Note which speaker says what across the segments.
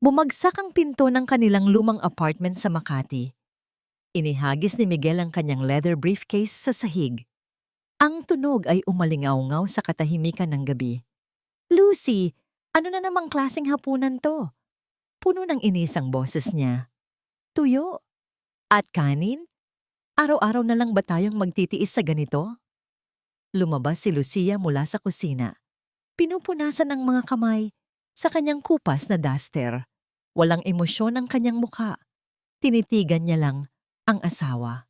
Speaker 1: Bumagsak ang pinto ng kanilang lumang apartment sa Makati. Inihagis ni Miguel ang kanyang leather briefcase sa sahig. Ang tunog ay umalingaw-ngaw sa katahimikan ng gabi. "Lucy, ano na namang klaseng hapunan to?" Puno ng inis ang boses niya. "Tuyo? At kanin? Araw-araw na lang ba tayong magtitiis sa ganito?" Lumabas si Lucia mula sa kusina. Pinupunasan ang mga kamay sa kanyang kupas na duster. Walang emosyon ang kanyang mukha. Tinitigan niya lang ang asawa.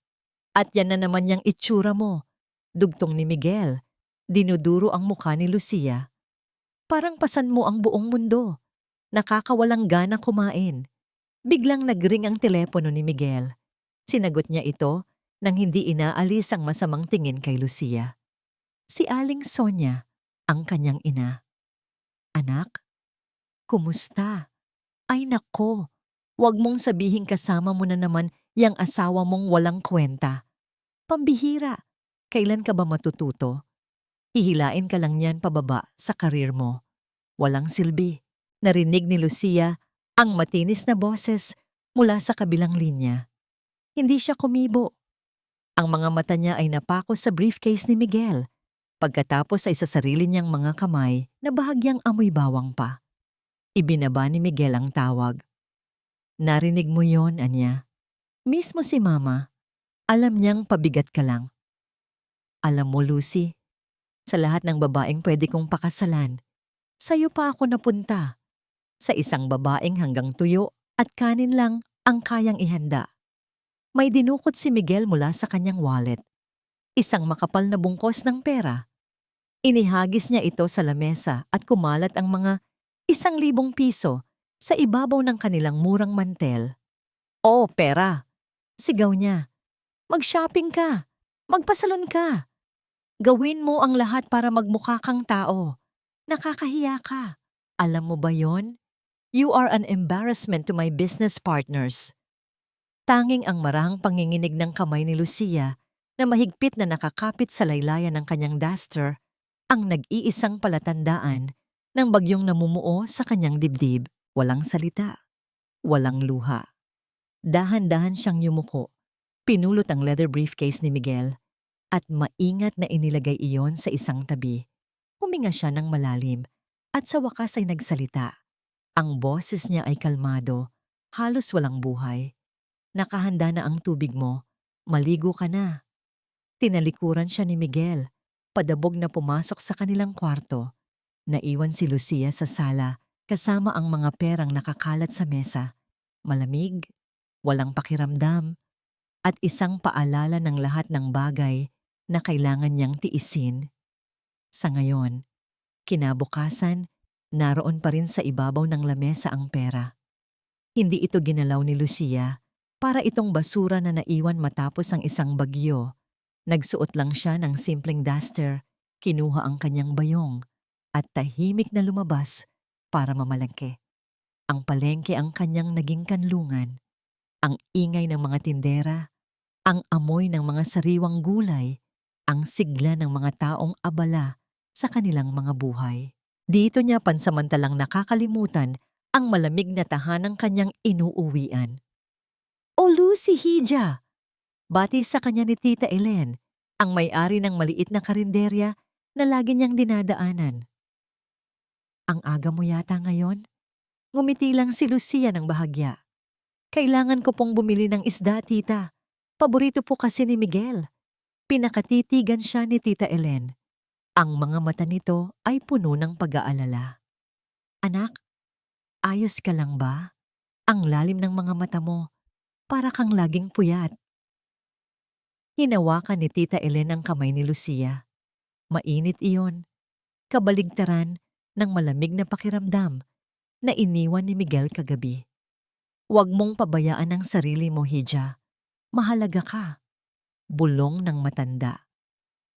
Speaker 1: "At yan na naman yung itsura mo," dugtong ni Miguel. Dinuduro ang mukha ni Lucia. "Parang pasan mo ang buong mundo. Nakakawalang gana kumain." Biglang nagring ang telepono ni Miguel. Sinagot niya ito nang hindi inaalis ang masamang tingin kay Lucia. Si Aling Sonia, ang kanyang ina. "Anak, kumusta?" "Ay nako, wag mong sabihing kasama mo na naman yang asawa mong walang kwenta. Pambihira, kailan ka ba matututo? Hihilain ka lang niyan pababa sa karir mo. Walang silbi." Narinig ni Lucia ang matinis na boses mula sa kabilang linya. Hindi siya kumibo. Ang mga mata niya ay napako sa briefcase ni Miguel. Pagkatapos ay sa sarili niyang mga kamay na bahagyang amoy bawang pa. Ibinaba ni Miguel ang tawag. "Narinig mo yon, Anya? Mismo si Mama. Alam niyang pabigat ka lang. Alam mo, Lucy, sa lahat ng babaeng pwede kong pakasalan, sa'yo pa ako napunta. Sa isang babaeng hanggang tuyo at kanin lang ang kayang ihanda." May dinukot si Miguel mula sa kanyang wallet. Isang makapal na bungkos ng pera. Inihagis niya ito sa lamesa at kumalat ang mga 1,000 piso sa ibabaw ng kanilang murang mantel. "Oh, pera!" sigaw niya. "Mag-shopping ka! Magpasalon ka! Gawin mo ang lahat para magmukha kang tao. Nakakahiya ka. Alam mo ba yon? You are an embarrassment to my business partners." Tanging ang marahang panginginig ng kamay ni Lucia na mahigpit na nakakapit sa laylayan ng kanyang duster ang nag-iisang palatandaan ng bagyong namumuo sa kanyang dibdib. Walang salita, walang luha. Dahan-dahan siyang yumuko. Pinulot ang leather briefcase ni Miguel at maingat na inilagay iyon sa isang tabi. Huminga siya ng malalim at sa wakas ay nagsalita. Ang boses niya ay kalmado, halos walang buhay. "Nakahanda na ang tubig mo. Maligo ka na." Tinalikuran siya ni Miguel. Padabog na pumasok sa kanilang kwarto. Naiwan si Lucia sa sala kasama ang mga perang nakakalat sa mesa. Malamig, walang pakiramdam, at isang paalala ng lahat ng bagay na kailangan niyang tiisin. Sa ngayon, kinabukasan, naroon pa rin sa ibabaw ng lamesa ang pera. Hindi ito ginalaw ni Lucia para itong basura na naiwan matapos ang isang bagyo. Nagsuot lang siya ng simpleng duster, kinuha ang kanyang bayong, at tahimik na lumabas para mamalengke. Ang palengke ang kanyang naging kanlungan. Ang ingay ng mga tindera, ang amoy ng mga sariwang gulay, ang sigla ng mga taong abala sa kanilang mga buhay. Dito niya pansamantalang nakakalimutan ang malamig na tahanang kanyang inuuwian. "O Lucy Hija!" Bati sa kanya ni Tita Ellen, ang may-ari ng maliit na karinderya na lagi niyang dinadaanan. "Ang aga mo yata ngayon?" Ngumiti lang si Lucia ng bahagya. "Kailangan ko pong bumili ng isda, tita. Paborito po kasi ni Miguel." Pinakatitigan siya ni Tita Ellen. Ang mga mata nito ay puno ng pag-aalala. "Anak, ayos ka lang ba? Ang lalim ng mga mata mo, para kang laging puyat." Hinawakan ni Tita Ellen ang kamay ni Lucia. Mainit iyon, kabaligtaran ng malamig na pakiramdam na iniwan ni Miguel kagabi. "Huwag mong pabayaan ang sarili mo, Hija. Mahalaga ka." Bulong ng matanda.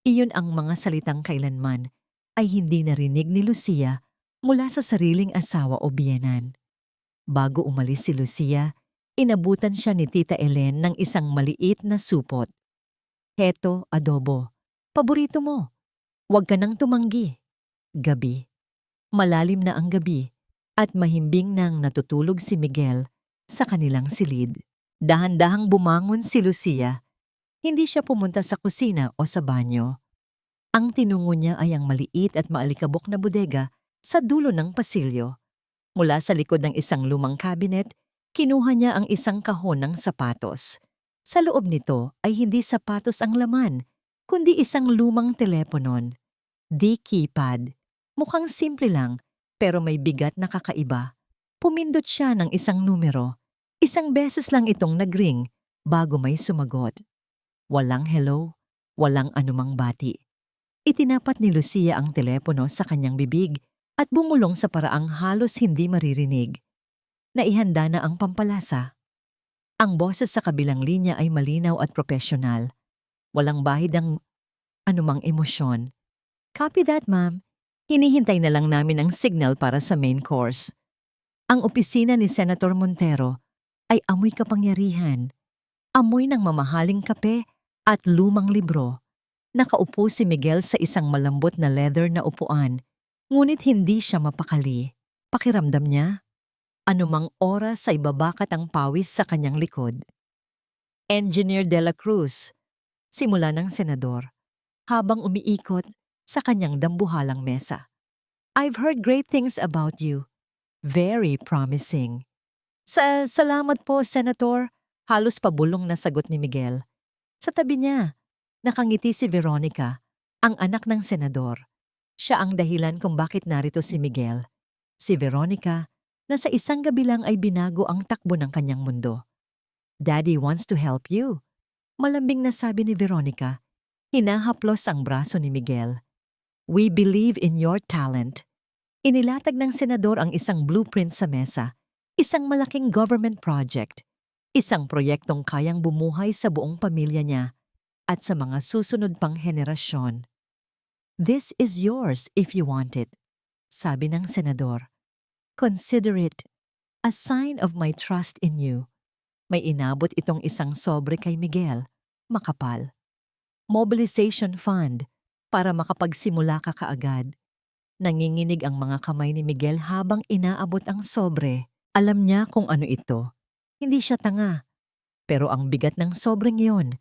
Speaker 1: Iyon ang mga salitang kailanman ay hindi narinig ni Lucia mula sa sariling asawa o biyenan. Bago umalis si Lucia, inabutan siya ni Tita Ellen ng isang maliit na supot. "Heto, adobo. Paborito mo. Huwag ka nang tumanggi." Gabi. Malalim na ang gabi. at mahimbing nang natutulog si Miguel sa kanilang silid. Dahan-dahang bumangon si Lucia. Hindi siya pumunta sa kusina o sa banyo. Ang tinungo niya ay ang maliit at maalikabok na bodega sa dulo ng pasilyo. Mula sa likod ng isang lumang cabinet, kinuha niya ang isang kahon ng sapatos. Sa loob nito ay hindi sapatos ang laman, kundi isang lumang teleponon. Di keypad. Mukhang simple lang, pero may bigat na kakaiba. Pumindot siya ng isang numero. Isang beses lang itong nagring bago may sumagot. Walang hello, walang anumang bati. Itinapat ni Lucia ang telepono sa kanyang bibig at bumulong sa paraang halos hindi maririnig. Naihanda na ang pampalasa. Ang boses sa kabilang linya ay malinaw at propesyonal. Walang bahid ang anumang emosyon. Copy that, ma'am. Hinihintay na lang namin ang signal para sa main course. Ang opisina ni Senator Montero ay amoy kapangyarihan. Amoy ng mamahaling kape at lumang libro. Nakaupo si Miguel sa isang malambot na leather na upuan, ngunit hindi siya mapakali. Pakiramdam niya, anumang oras ay babakat ang pawis sa kanyang likod. Engineer De La Cruz, simula ng senador, habang umiikot sa kanyang dambuhalang mesa. I've heard great things about you. Very promising. Salamat po, Senator. Halos pabulong na sagot ni Miguel. Sa tabi niya, nakangiti si Veronica, ang anak ng senador. Siya ang dahilan kung bakit narito si Miguel. Si Veronica, na sa isang gabi lang ay binago ang takbo ng kanyang mundo. Daddy wants to help you. Malambing na sabi ni Veronica. Hinahaplos ang braso ni Miguel. We believe in your talent. Inilatag ng senador ang isang blueprint sa mesa, isang malaking government project, isang proyektong kayang bumuhay sa buong pamilya niya at sa mga susunod pang henerasyon. This is yours if you want it, sabi ng senador. Consider it a sign of my trust in you. May inabot itong isang sobre kay Miguel, makapal. Mobilization fund para makapagsimula ka kaagad. Nanginginig ang mga kamay ni Miguel habang inaabot ang sobre. Alam niya kung ano ito. Hindi siya tanga. Pero ang bigat ng sobreng iyon,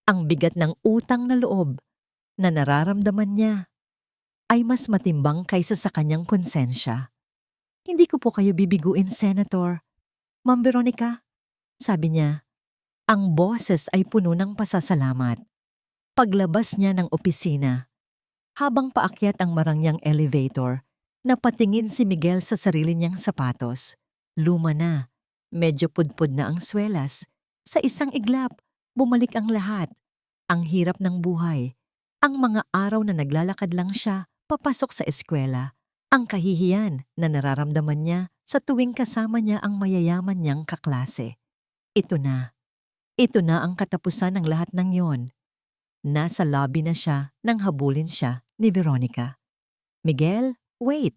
Speaker 1: ang bigat ng utang na loob na nararamdaman niya, ay mas matimbang kaysa sa kanyang konsensya. Hindi ko po kayo bibiguin, Senator. Ma'am Veronica, sabi niya, ang boses ay puno ng pasasalamat. Paglabas niya ng opisina, habang paakyat ang marangyang elevator, napatingin si Miguel sa sarili niyang sapatos. Luma na, medyo pudpud na ang swelas. Sa isang iglap, bumalik ang lahat. Ang hirap ng buhay. Ang mga araw na naglalakad lang siya papasok sa eskwela. Ang kahihiyan na nararamdaman niya sa tuwing kasama niya ang mayayaman niyang kaklase. Ito na. Ito na ang katapusan ng lahat ng yon. Nasa lobby na siya nang habulin siya ni Veronica. Miguel, wait.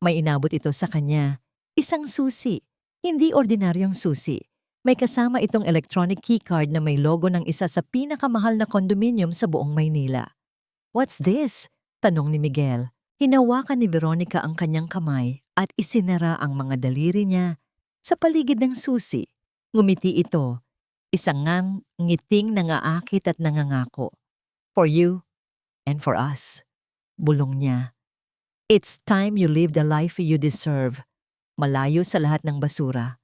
Speaker 1: May inabot ito sa kanya. Isang susi. Hindi ordinaryong susi. May kasama itong electronic keycard na may logo ng isa sa pinakamahal na condominium sa buong Maynila. What's this? Tanong ni Miguel. Hinawakan ni Veronica ang kanyang kamay at isinara ang mga daliri niya sa paligid ng susi. Ngumiti ito. Isang ngiting nangaakit at nangangako. For you and for us. Bulong niya. It's time you live the life you deserve. Malayo sa lahat ng basura.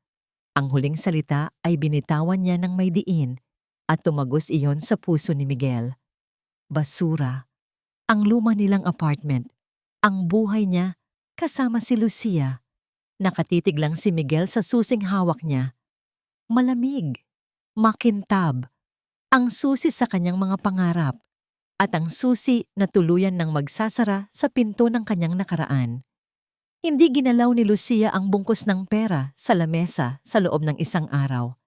Speaker 1: Ang huling salita ay binitawan niya ng may diin at tumagos iyon sa puso ni Miguel. Basura. Ang luma nilang apartment. Ang buhay niya kasama si Lucia. Nakatitig lang si Miguel sa susing hawak niya. Malamig. Makintab. Ang susi sa kanyang mga pangarap. At ang susi na tuluyan ng magsasara sa pinto ng kanyang nakaraan. Hindi ginalaw ni Lucia ang bungkus ng pera sa lamesa sa loob ng isang araw.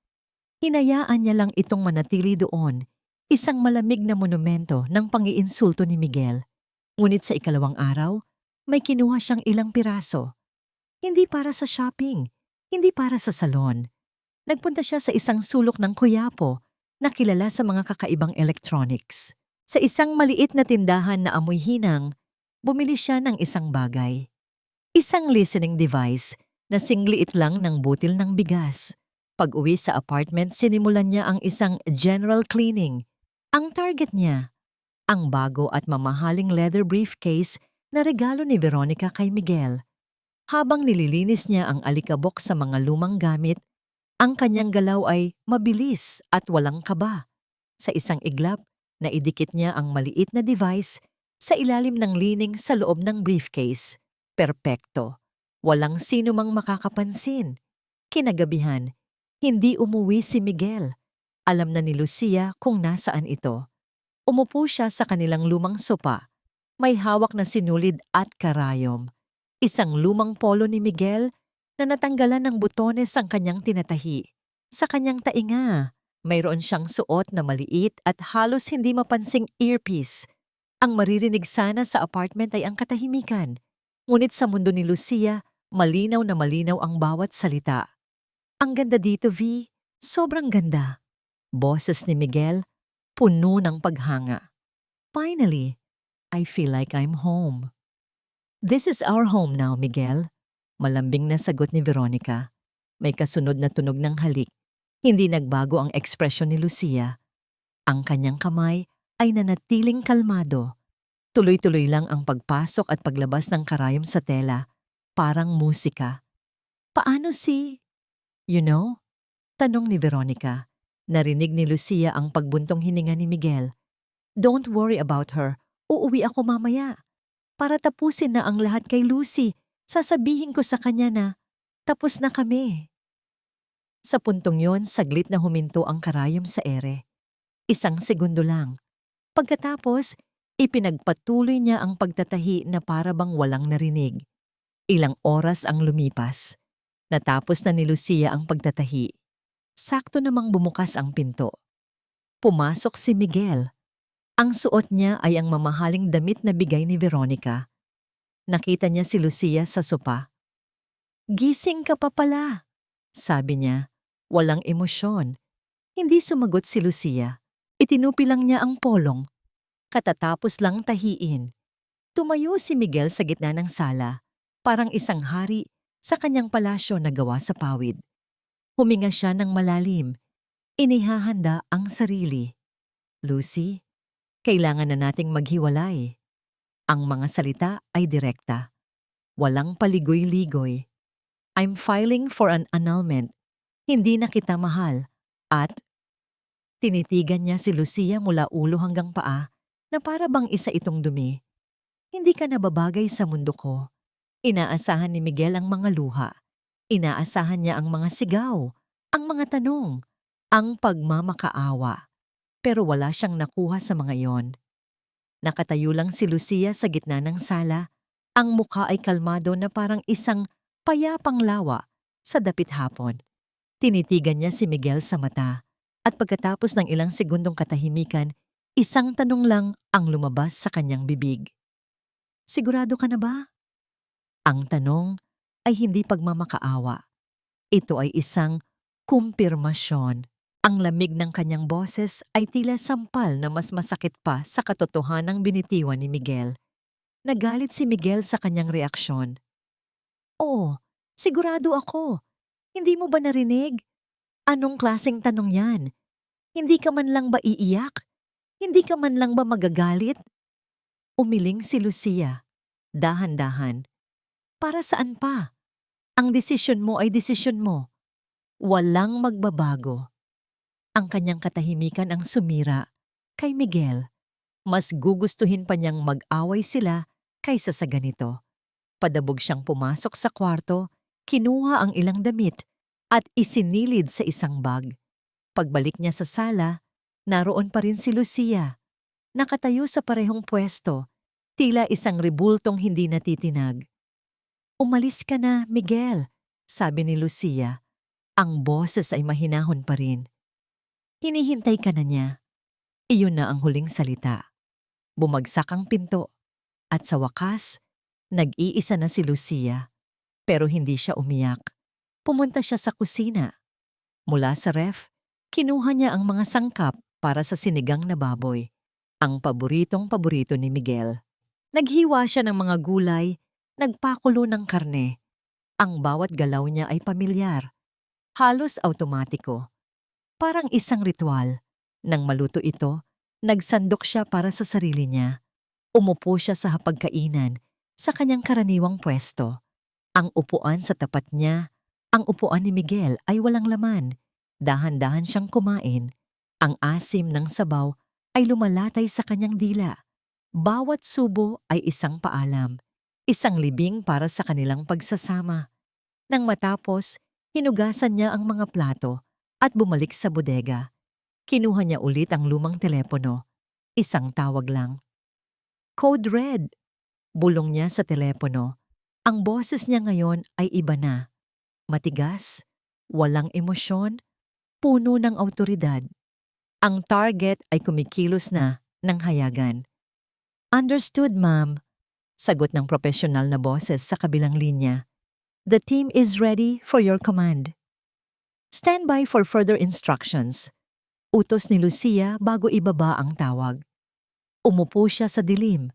Speaker 1: Hinayaan niya lang itong manatili doon, isang malamig na monumento ng pangiinsulto ni Miguel. Ngunit sa ikalawang araw, may kinuha siyang ilang piraso. Hindi para sa shopping, hindi para sa salon. Nagpunta siya sa isang sulok ng Quiapo na kilala sa mga kakaibang electronics. Sa isang maliit na tindahan na amoy hinang, bumili siya ng isang bagay. Isang listening device na singliit lang ng butil ng bigas. Pag-uwi sa apartment, sinimulan niya ang isang general cleaning. Ang target niya, ang bago at mamahaling leather briefcase na regalo ni Veronica kay Miguel. Habang nililinis niya ang alikabok sa mga lumang gamit, ang kanyang galaw ay mabilis at walang kaba. Sa isang iglap, naidikit niya ang maliit na device sa ilalim ng lining sa loob ng briefcase. Perpekto. Walang sino mang makakapansin. Kinagabihan, hindi umuwi si Miguel. Alam na ni Lucia kung nasaan ito. Umupo siya sa kanilang lumang sopa. May hawak na sinulid at karayom. Isang lumang polo ni Miguel na natanggalan ng butones ang kanyang tinatahi. Sa kanyang tainga, mayroon siyang suot na maliit at halos hindi mapansing earpiece. Ang maririnig sana sa apartment ay ang katahimikan. Ngunit sa mundo ni Lucia, malinaw na malinaw ang bawat salita. Ang ganda dito, V. Sobrang ganda. Boses ni Miguel, puno ng paghanga. Finally, I feel like I'm home. This is our home now, Miguel. Malambing na sagot ni Veronica. May kasunod na tunog ng halik. Hindi nagbago ang ekspresyon ni Lucia. Ang kanyang kamay ay nanatiling kalmado. Tuloy-tuloy lang ang pagpasok at paglabas ng karayom sa tela. Parang musika. Paano si... You know? Tanong ni Veronica. Narinig ni Lucia ang pagbuntong hininga ni Miguel. Don't worry about her. Uuwi ako mamaya. Para tapusin na ang lahat kay Lucy, sasabihin ko sa kanya na tapos na kami. Sa puntong yon, saglit na huminto ang karayom sa ere. Isang segundo lang. Pagkatapos, ipinagpatuloy niya ang pagtatahi na para bang walang narinig. Ilang oras ang lumipas. Natapos na ni Lucia ang pagtatahi. Sakto namang bumukas ang pinto. Pumasok si Miguel. Ang suot niya ay ang mamahaling damit na bigay ni Veronica. Nakita niya si Lucia sa sopa. Gising ka pa pala, sabi niya. Walang emosyon. Hindi sumagot si Lucia. Itinupi lang niya ang polong. Katatapos lang tahiin. Tumayo si Miguel sa gitna ng sala, parang isang hari sa kanyang palasyo na gawa sa pawid. Huminga siya ng malalim. Inihahanda ang sarili. Lucy, kailangan na nating maghiwalay. Ang mga salita ay direkta. Walang paligoy-ligoy. I'm filing for an annulment. Hindi na kita mahal. At tinitigan niya si Lucia mula ulo hanggang paa na para bang isa itong dumi. Hindi ka nababagay sa mundo ko. Inaasahan ni Miguel ang mga luha. Inaasahan niya ang mga sigaw, ang mga tanong, ang pagmamakaawa. Pero wala siyang nakuha sa mga yon. Nakatayo lang si Lucia sa gitna ng sala. Ang mukha ay kalmado na parang isang payapang lawa sa dapit hapon. Tinitigan niya si Miguel sa mata at pagkatapos ng ilang segundong katahimikan, isang tanong lang ang lumabas sa kanyang bibig. Sigurado ka na ba? Ang tanong ay hindi pagmamakaawa. Ito ay isang kumpirmasyon. Ang lamig ng kanyang boses ay tila sampal na mas masakit pa sa katotohanang binitiwan ni Miguel. Nagalit si Miguel sa kanyang reaksyon. Oo, sigurado ako. Hindi mo ba narinig? Anong klaseng tanong yan? Hindi ka man lang ba iiyak? Hindi ka man lang ba magagalit? Umiling si Lucia. Dahan-dahan. Para saan pa? Ang desisyon mo ay desisyon mo. Walang magbabago. Ang kanyang katahimikan ang sumira. Kay Miguel, mas gugustuhin pa niyang mag-away sila kaysa sa ganito. Padabog siyang pumasok sa kwarto, kinuha ang ilang damit at isinilid sa isang bag. Pagbalik niya sa sala, naroon pa rin si Lucia. Nakatayo sa parehong pwesto, tila isang rebultong hindi natitinag. Umalis ka na, Miguel, sabi ni Lucia. Ang boses ay mahinahon pa rin. Hinihintay ka na niya. Iyon na ang huling salita. Bumagsak ang pinto. At sa wakas, nag-iisa na si Lucia. Pero hindi siya umiyak. Pumunta siya sa kusina. Mula sa ref, kinuha niya ang mga sangkap para sa sinigang na baboy. Ang paboritong-paborito ni Miguel. Naghiwa siya ng mga gulay, nagpakulo ng karne. Ang bawat galaw niya ay pamilyar, halos automatiko. Parang isang ritual. Nang maluto ito, nagsandok siya para sa sarili niya. Umupo siya sa hapagkainan sa kanyang karaniwang pwesto. Ang upuan sa tapat niya, ang upuan ni Miguel ay walang laman. Dahan-dahan siyang kumain. Ang asim ng sabaw ay lumalatay sa kanyang dila. Bawat subo ay isang paalam, isang libing para sa kanilang pagsasama. Nang matapos, hinugasan niya ang mga plato at bumalik sa bodega. Kinuha niya ulit ang lumang telepono. Isang tawag lang. Code red. Bulong niya sa telepono. Ang boses niya ngayon ay iba na. Matigas, walang emosyon, puno ng awtoridad. Ang target ay kumikilos na ng hayagan. Understood, ma'am. Sagot ng profesional na boses sa kabilang linya. The team is ready for your command. Stand by for further instructions. Utos ni Lucia bago ibaba ang tawag. Umupo siya sa dilim.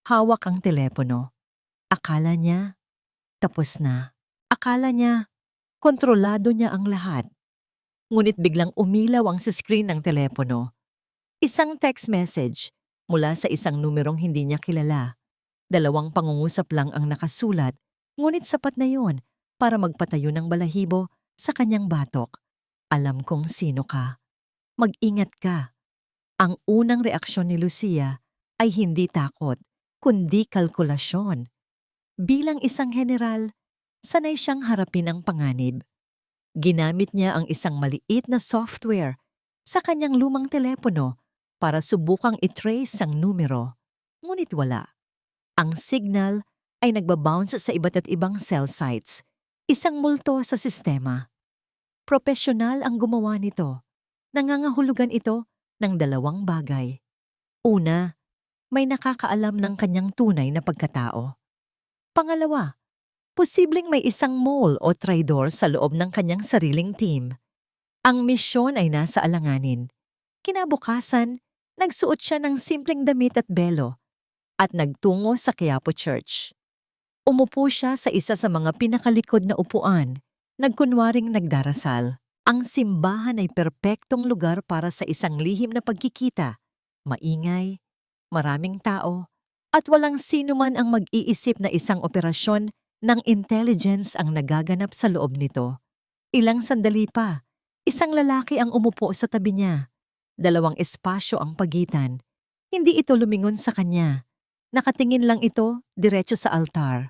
Speaker 1: Hawak ang telepono. Akala niya, tapos na. Akala niya, kontrolado niya ang lahat. Ngunit biglang umilaw ang sa screen ng telepono. Isang text message mula sa isang numerong hindi niya kilala. 2 pangungusap lang ang nakasulat, ngunit sapat na yon para magpatayo ng balahibo sa kanyang batok. Alam kong sino ka. Mag-ingat ka. Ang unang reaksyon ni Lucia ay hindi takot, kundi kalkulasyon. Bilang isang general, sanay siyang harapin ang panganib. Ginamit niya ang isang maliit na software sa kanyang lumang telepono para subukang i-trace ang numero. Ngunit wala. Ang signal ay nagbabounce sa iba't at ibang cell sites, isang multo sa sistema. Propesyonal ang gumawa nito. Nangangahulugan ito ng 2 bagay. Una, may nakakaalam ng kanyang tunay na pagkatao. Pangalawa, posibleng may isang mole o traidor sa loob ng kanyang sariling team. Ang misyon ay nasa alanganin. Kinabukasan, nagsuot siya ng simpleng damit at belo at nagtungo sa Quiapo Church. Umupo siya sa isa sa mga pinakalikod na upuan, nagkunwaring nagdarasal. Ang simbahan ay perpektong lugar para sa isang lihim na pagkikita. Maingay, maraming tao, at walang sino man ang mag-iisip na isang operasyon ng intelligence ang nagaganap sa loob nito. Ilang sandali pa, isang lalaki ang umupo sa tabi niya. 2 espasyo ang pagitan. Hindi ito lumingon sa kanya. Nakatingin lang ito diretso sa altar.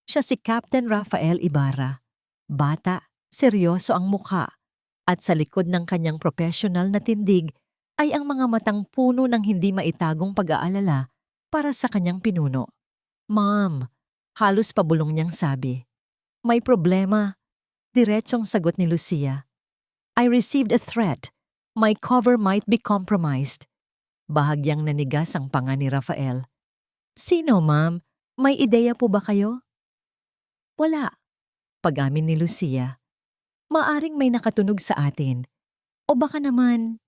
Speaker 1: Siya si Captain Rafael Ibarra. Bata, seryoso ang mukha. At sa likod ng kanyang professional na tindig ay ang mga matang puno ng hindi maitagong pag-aalala para sa kanyang pinuno. Ma'am, halos pabulong niyang sabi. May problema. Diretsong sagot ni Lucia. I received a threat. My cover might be compromised. Bahagyang nanigas ang panga ni Rafael. Sino, ma'am? May ideya po ba kayo? Wala. Pag-amin ni Lucia. Maaring may nakatunog sa atin. O baka naman,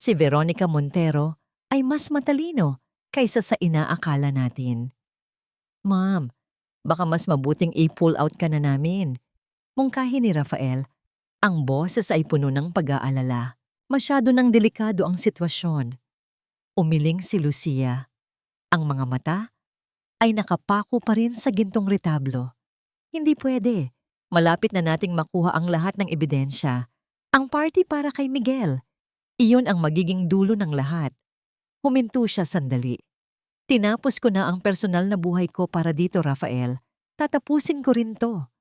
Speaker 1: si Veronica Montero ay mas matalino kaysa sa inaakala natin. Ma'am, baka mas mabuting i-pull out ka na namin. Mungkahi ni Rafael, ang boses ay puno ng pag-aalala. Masyado nang delikado ang sitwasyon. Umiling si Lucia. Ang mga mata ay nakapako pa rin sa gintong retablo. Hindi pwede. Malapit na nating makuha ang lahat ng ebidensya. Ang party para kay Miguel. Iyon ang magiging dulo ng lahat. Huminto siya sandali. Tinapos ko na ang personal na buhay ko para dito, Rafael. Tatapusin ko rin to.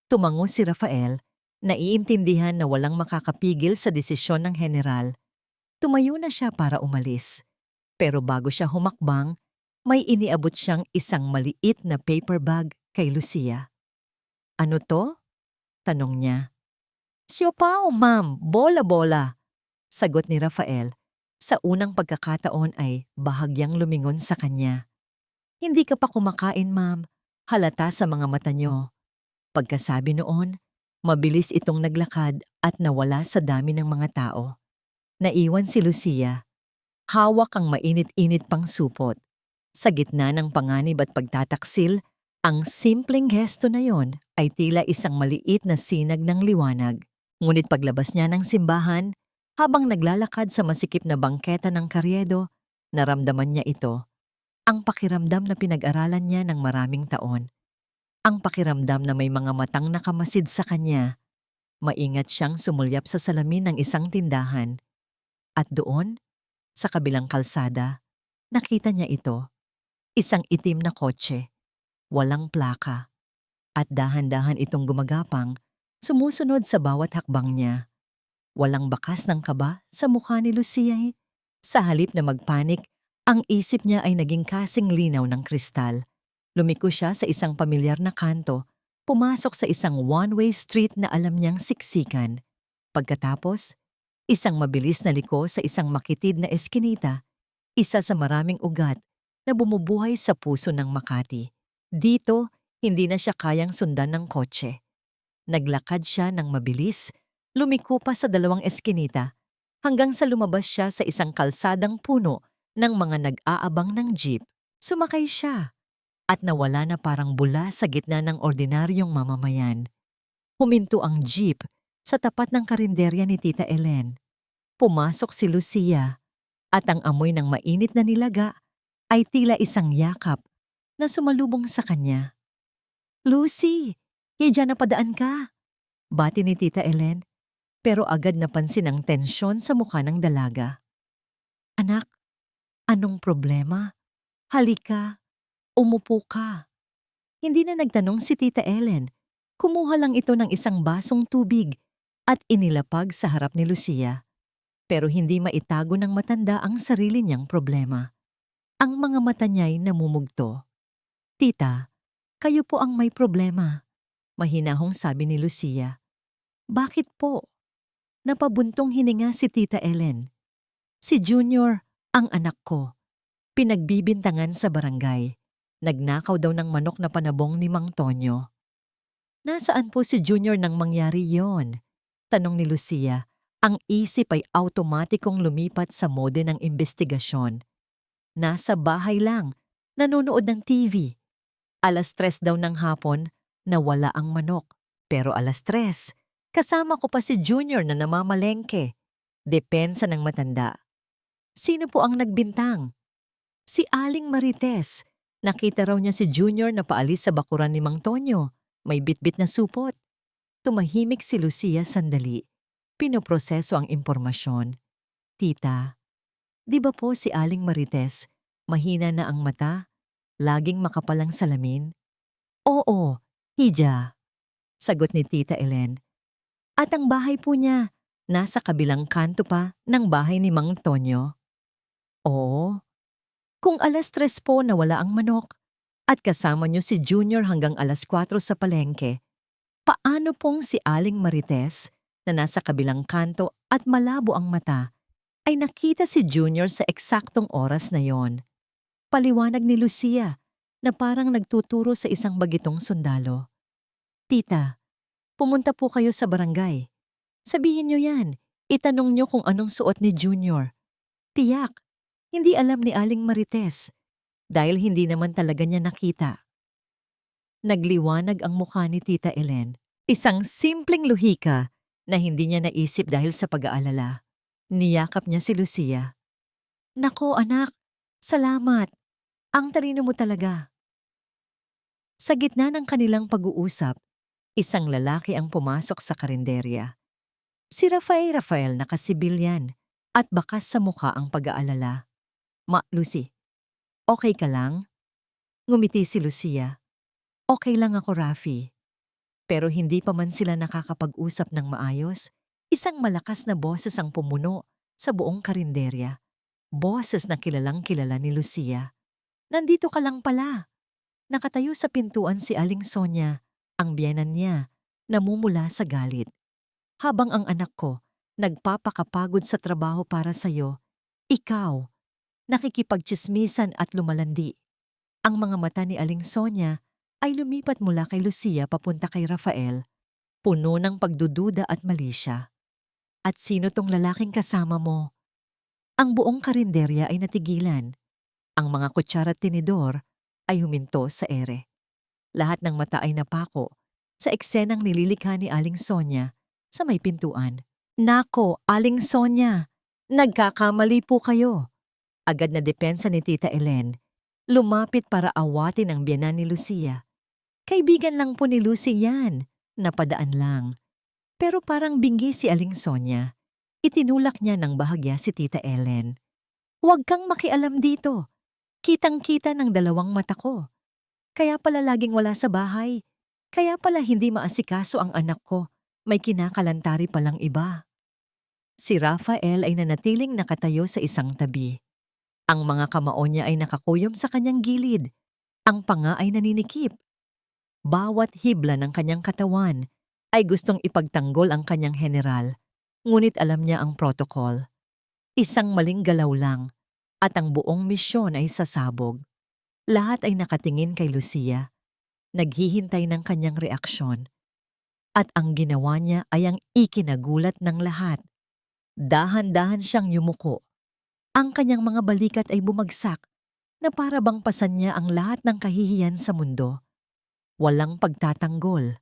Speaker 1: Tumango si Rafael, naiintindihan na walang makakapigil sa desisyon ng general. Tumayo na siya para umalis. Pero bago siya humakbang, may iniabot siyang isang maliit na paper bag kay Lucia. Ano to? Tanong niya. Siopaw, ma'am, bola-bola. Sagot ni Rafael. Sa unang pagkakataon ay bahagyang lumingon sa kanya. Hindi ka pa kumakain, ma'am. Halata sa mga mata niyo. Pagkasabi noon, mabilis itong naglakad at nawala sa dami ng mga tao. Naiwan si Lucia. Hawak ang mainit-init pang supot. Sa gitna ng panganib at pagtataksil, Ang simpleng gesto na yon ay tila isang maliit na sinag ng liwanag. Ngunit paglabas niya ng simbahan, habang naglalakad sa masikip na bangketa ng karyedo, naramdaman niya ito. Ang pakiramdam na pinag-aralan niya ng maraming taon. Ang pakiramdam na may mga matang nakamasid sa kanya. Maingat siyang sumulyap sa salamin ng isang tindahan. At doon, sa kabilang kalsada, nakita niya ito. Isang itim na kotse, walang plaka. At dahan-dahan itong gumagapang, sumusunod sa bawat hakbang niya. Walang bakas ng kaba sa mukha ni Lucia. Sa halip na magpanik, ang isip niya ay naging kasing linaw ng kristal. Lumiko siya sa isang pamilyar na kanto, pumasok sa isang one-way street na alam niyang siksikan. Pagkatapos, isang mabilis na liko sa isang makitid na eskinita, isa sa maraming ugat na bumubuhay sa puso ng Makati. Dito, hindi na siya kayang sundan ng kotse. Naglakad siya ng mabilis, lumiko pa sa dalawang eskinita, hanggang sa lumabas siya sa isang kalsadang puno ng mga nag-aabang ng jeep. Sumakay siya at nawala na parang bula sa gitna ng ordinaryong mamamayan. Huminto ang jeep sa tapat ng karinderya ni Tita Ellen. Pumasok si Lucia at ang amoy ng mainit na nilaga ay tila isang yakap na sumalubong sa kanya. "Lucy, diyan napadaan ka," bati ni Tita Ellen, pero agad napansin ang tensyon sa mukha ng dalaga. "Anak, anong problema? Halika, umupo ka." Hindi na nagtanong si Tita Ellen. Kumuha lang ito ng isang basong tubig at inilapag sa harap ni Lucia. Pero hindi maitago ng matanda ang sarili niyang problema. Ang mga mata niya'y namumugto. "Tita, kayo po ang may problema," mahinahong sabi ni Lucia. "Bakit po?" Napabuntong hininga si Tita Ellen. "Si Junior, ang anak ko. Pinagbibintangan sa barangay. Nagnakaw daw ng manok na panabong ni Mang Tonyo." "Nasaan po si Junior nang mangyari yon?" tanong ni Lucia. Ang isip ay automatikong lumipat sa mode ng investigasyon. "Nasa bahay lang, nanonood ng TV. 3:00 daw ng hapon, nawala ang manok. Pero 3:00, kasama ko pa si Junior na namamalengke." Depensa ng matanda. "Sino po ang nagbintang?" "Si Aling Marites. Nakita raw niya si Junior na paalis sa bakuran ni Mang Tonyo. May bitbit na supot." Tumahimik si Lucia sandali. Pinoproseso ang impormasyon. "Tita, di ba po si Aling Marites, mahina na ang mata, laging makapalang salamin?" "Oo, Hija," sagot ni Tita Ellen. "At ang bahay po niya, nasa kabilang kanto pa ng bahay ni Mang Tonyo." "Oo, kung 3:00 po nawala ang manok at kasama niyo si Junior hanggang 4:00 sa palengke, paano pong si Aling Marites na nasa kabilang kanto at malabo ang mata ay nakita si Junior sa eksaktong oras na yon?" Paliwanag ni Lucia na parang nagtuturo sa isang bagitong sundalo. "Tita, pumunta po kayo sa barangay. Sabihin niyo yan. Itanong niyo kung anong suot ni Junior. Tiyak, hindi alam ni Aling Marites dahil hindi naman talaga niya nakita." Nagliwanag ang mukha ni Tita Ellen. Isang simpleng luhika na hindi niya naisip dahil sa pag-aalala. Niyakap niya si Lucia. "Nako anak, salamat. Ang talino mo talaga." Sa gitna ng kanilang pag-uusap, isang lalaki ang pumasok sa karinderya. Si Rafael nakasibilyan at bakas sa mukha ang pag-aalala. Lucy, okay ka lang?" Ngumiti si Lucia. "Okay lang ako, Rafi." Pero hindi pa man sila nakakapag-usap ng maayos, isang malakas na boses ang pumuno sa buong karinderya. Boses na kilalang-kilala ni Lucia. "Nandito ka lang pala." Nakatayo sa pintuan si Aling Sonia, ang biyenan niya, namumula sa galit. "Habang ang anak ko nagpapakapagod sa trabaho para sa'yo, ikaw, nakikipagtsismisan at lumalandi." Ang mga mata ni Aling Sonia ay lumipat mula kay Lucia papunta kay Rafael, puno ng pagdududa at malisya. "At sino tong lalaking kasama mo?" Ang buong karinderya ay natigilan. Ang mga kutsara at tinidor ay huminto sa ere. Lahat ng mata ay napako sa eksenang nililikha ni Aling Sonia sa may pintuan. Nako, Aling Sonia, nagkakamali po kayo. Agad na depensa ni Tita Ellen. Lumapit para awatin ang biyenan ni Lucia. Kaibigan lang po ni Lucy yan. Napadaan lang. Pero parang bingi si Aling Sonia. Itinulak niya ng bahagya si Tita Ellen. Huwag kang makialam dito. Kitang-kita ng dalawang mata ko. Kaya pala laging wala sa bahay. Kaya pala hindi maasikaso ang anak ko. May kinakalantari palang iba. Si Rafael ay nanatiling nakatayo sa isang tabi. Ang mga kamao niya ay nakakuyom sa kanyang gilid. Ang panga ay naninikip. Bawat hibla ng kanyang katawan ay gustong ipagtanggol ang kanyang general, ngunit alam niya ang protocol. Isang maling galaw lang at ang buong misyon ay sasabog. Lahat ay nakatingin kay Lucia, naghihintay ng kanyang reaksyon. At ang ginawa niya ay ang ikinagulat ng lahat. Dahan-dahan siyang yumuko. Ang kanyang mga balikat ay bumagsak na para bang pasan niya ang lahat ng kahihiyan sa mundo. Walang pagtatanggol,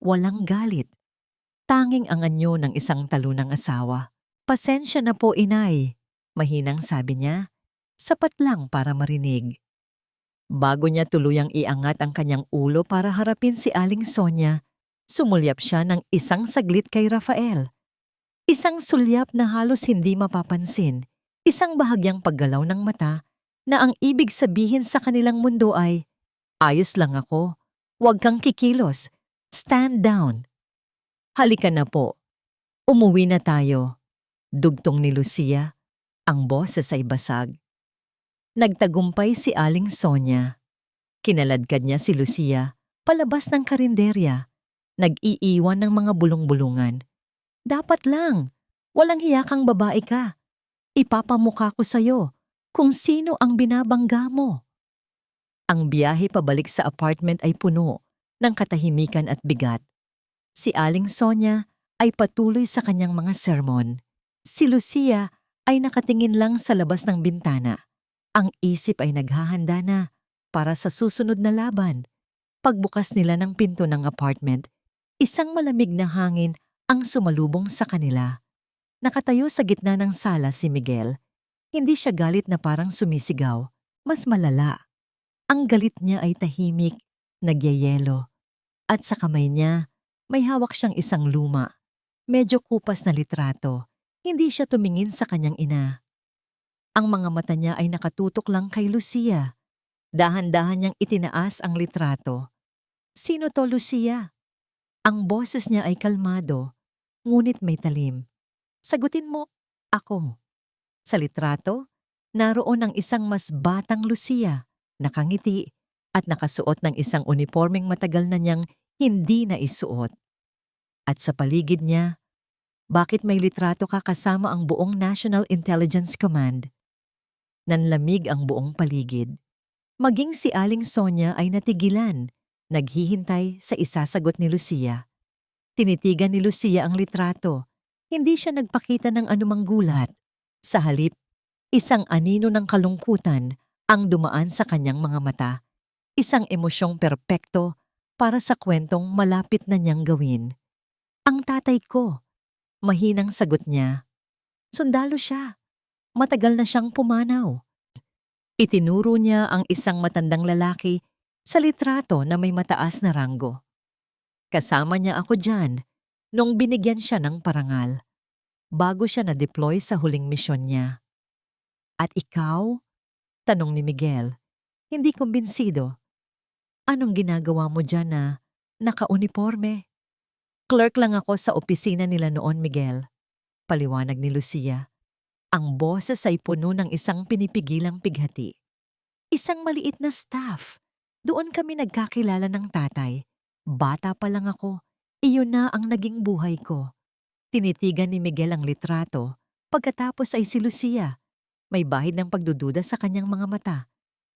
Speaker 1: walang galit. Tanging ang anyo ng isang talunang asawa. Pasensya na po, inay. Mahinang sabi niya, sapat lang para marinig. Bago niya tuluyang iangat ang kanyang ulo para harapin si Aling Sonia, sumulyap siya ng isang saglit kay Rafael. Isang sulyap na halos hindi mapapansin, isang bahagyang paggalaw ng mata na ang ibig sabihin sa kanilang mundo ay, ayos lang ako, huwag kang kikilos, stand down. Halika na po, umuwi na tayo. Dugtong ni Lucia, ang boses ay basag. Nagtagumpay si Aling Sonia. Kinaladkad niya si Lucia palabas ng karinderya. Nag-iiwan ng mga bulong-bulungan. Dapat lang, walang hiya kang babae ka. Ipapamukha ko sa'yo kung sino ang binabangga mo. Ang biyahe pabalik sa apartment ay puno ng katahimikan at bigat. Si Aling Sonia ay patuloy sa kanyang mga sermon. Si Lucia ay nakatingin lang sa labas ng bintana. Ang isip ay naghahanda na para sa susunod na laban. Pagbukas nila ng pinto ng apartment, isang malamig na hangin ang sumalubong sa kanila. Nakatayo sa gitna ng sala si Miguel. Hindi siya galit na parang sumisigaw. Mas malala. Ang galit niya ay tahimik, nagyayelo. At sa kamay niya, may hawak siyang isang luma. Medyo kupas na litrato. Hindi siya tumingin sa kanyang ina. Ang mga mata niya ay nakatutok lang kay Lucia. Dahan-dahan niyang itinaas ang litrato. Sino to, Lucia? Ang boses niya ay kalmado, ngunit may talim. Sagutin mo, ako. Sa litrato, naroon ang isang mas batang Lucia, nakangiti at nakasuot ng isang unipormeng matagal na niyang hindi na isuot. At sa paligid niya, bakit may litrato ka kasama ang buong National Intelligence Command? Nanlamig ang buong paligid. Maging si Aling Sonia ay natigilan, naghihintay sa isasagot ni Lucia. Tinitigan ni Lucia ang litrato. Hindi siya nagpakita ng anumang gulat. Sa halip, isang anino ng kalungkutan ang dumaan sa kanyang mga mata. Isang emosyong perpekto para sa kwentong malapit na niyang gawin. Ang tatay ko. Mahinang sagot niya. Sundalo siya. Matagal na siyang pumanaw. Itinuro niya ang isang matandang lalaki sa litrato na may mataas na ranggo. Kasama niya ako dyan nung binigyan siya ng parangal, bago siya na-deploy sa huling misyon niya. At ikaw? Tanong ni Miguel, hindi kumbinsido. Anong ginagawa mo dyan na naka-uniforme? Clerk lang ako sa opisina nila noon, Miguel. Paliwanag ni Lucia. Ang boses ay puno ng isang pinipigilang pighati. Isang maliit na staff. Doon kami nagkakilala ng tatay. Bata pa lang ako. Iyon na ang naging buhay ko. Tinitigan ni Miguel ang litrato. Pagkatapos ay si Lucia. May bahid ng pagdududa sa kanyang mga mata.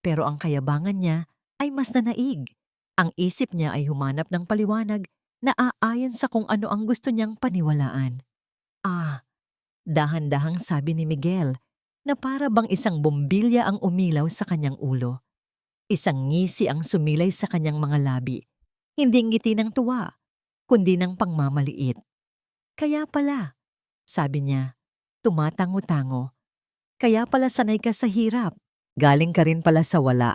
Speaker 1: Pero ang kayabangan niya ay mas nanaig. Ang isip niya ay humanap ng paliwanag na aayon sa kung ano ang gusto niyang paniwalaan. Dahan-dahang sabi ni Miguel na para bang isang bombilya ang umilaw sa kanyang ulo. Isang ngisi ang sumilay sa kanyang mga labi. Hindi ngiti ng tuwa, kundi ng pangmamaliit. Kaya pala, sabi niya, tumatango-tango. Kaya pala sanay ka sa hirap. Galing ka rin pala sa wala.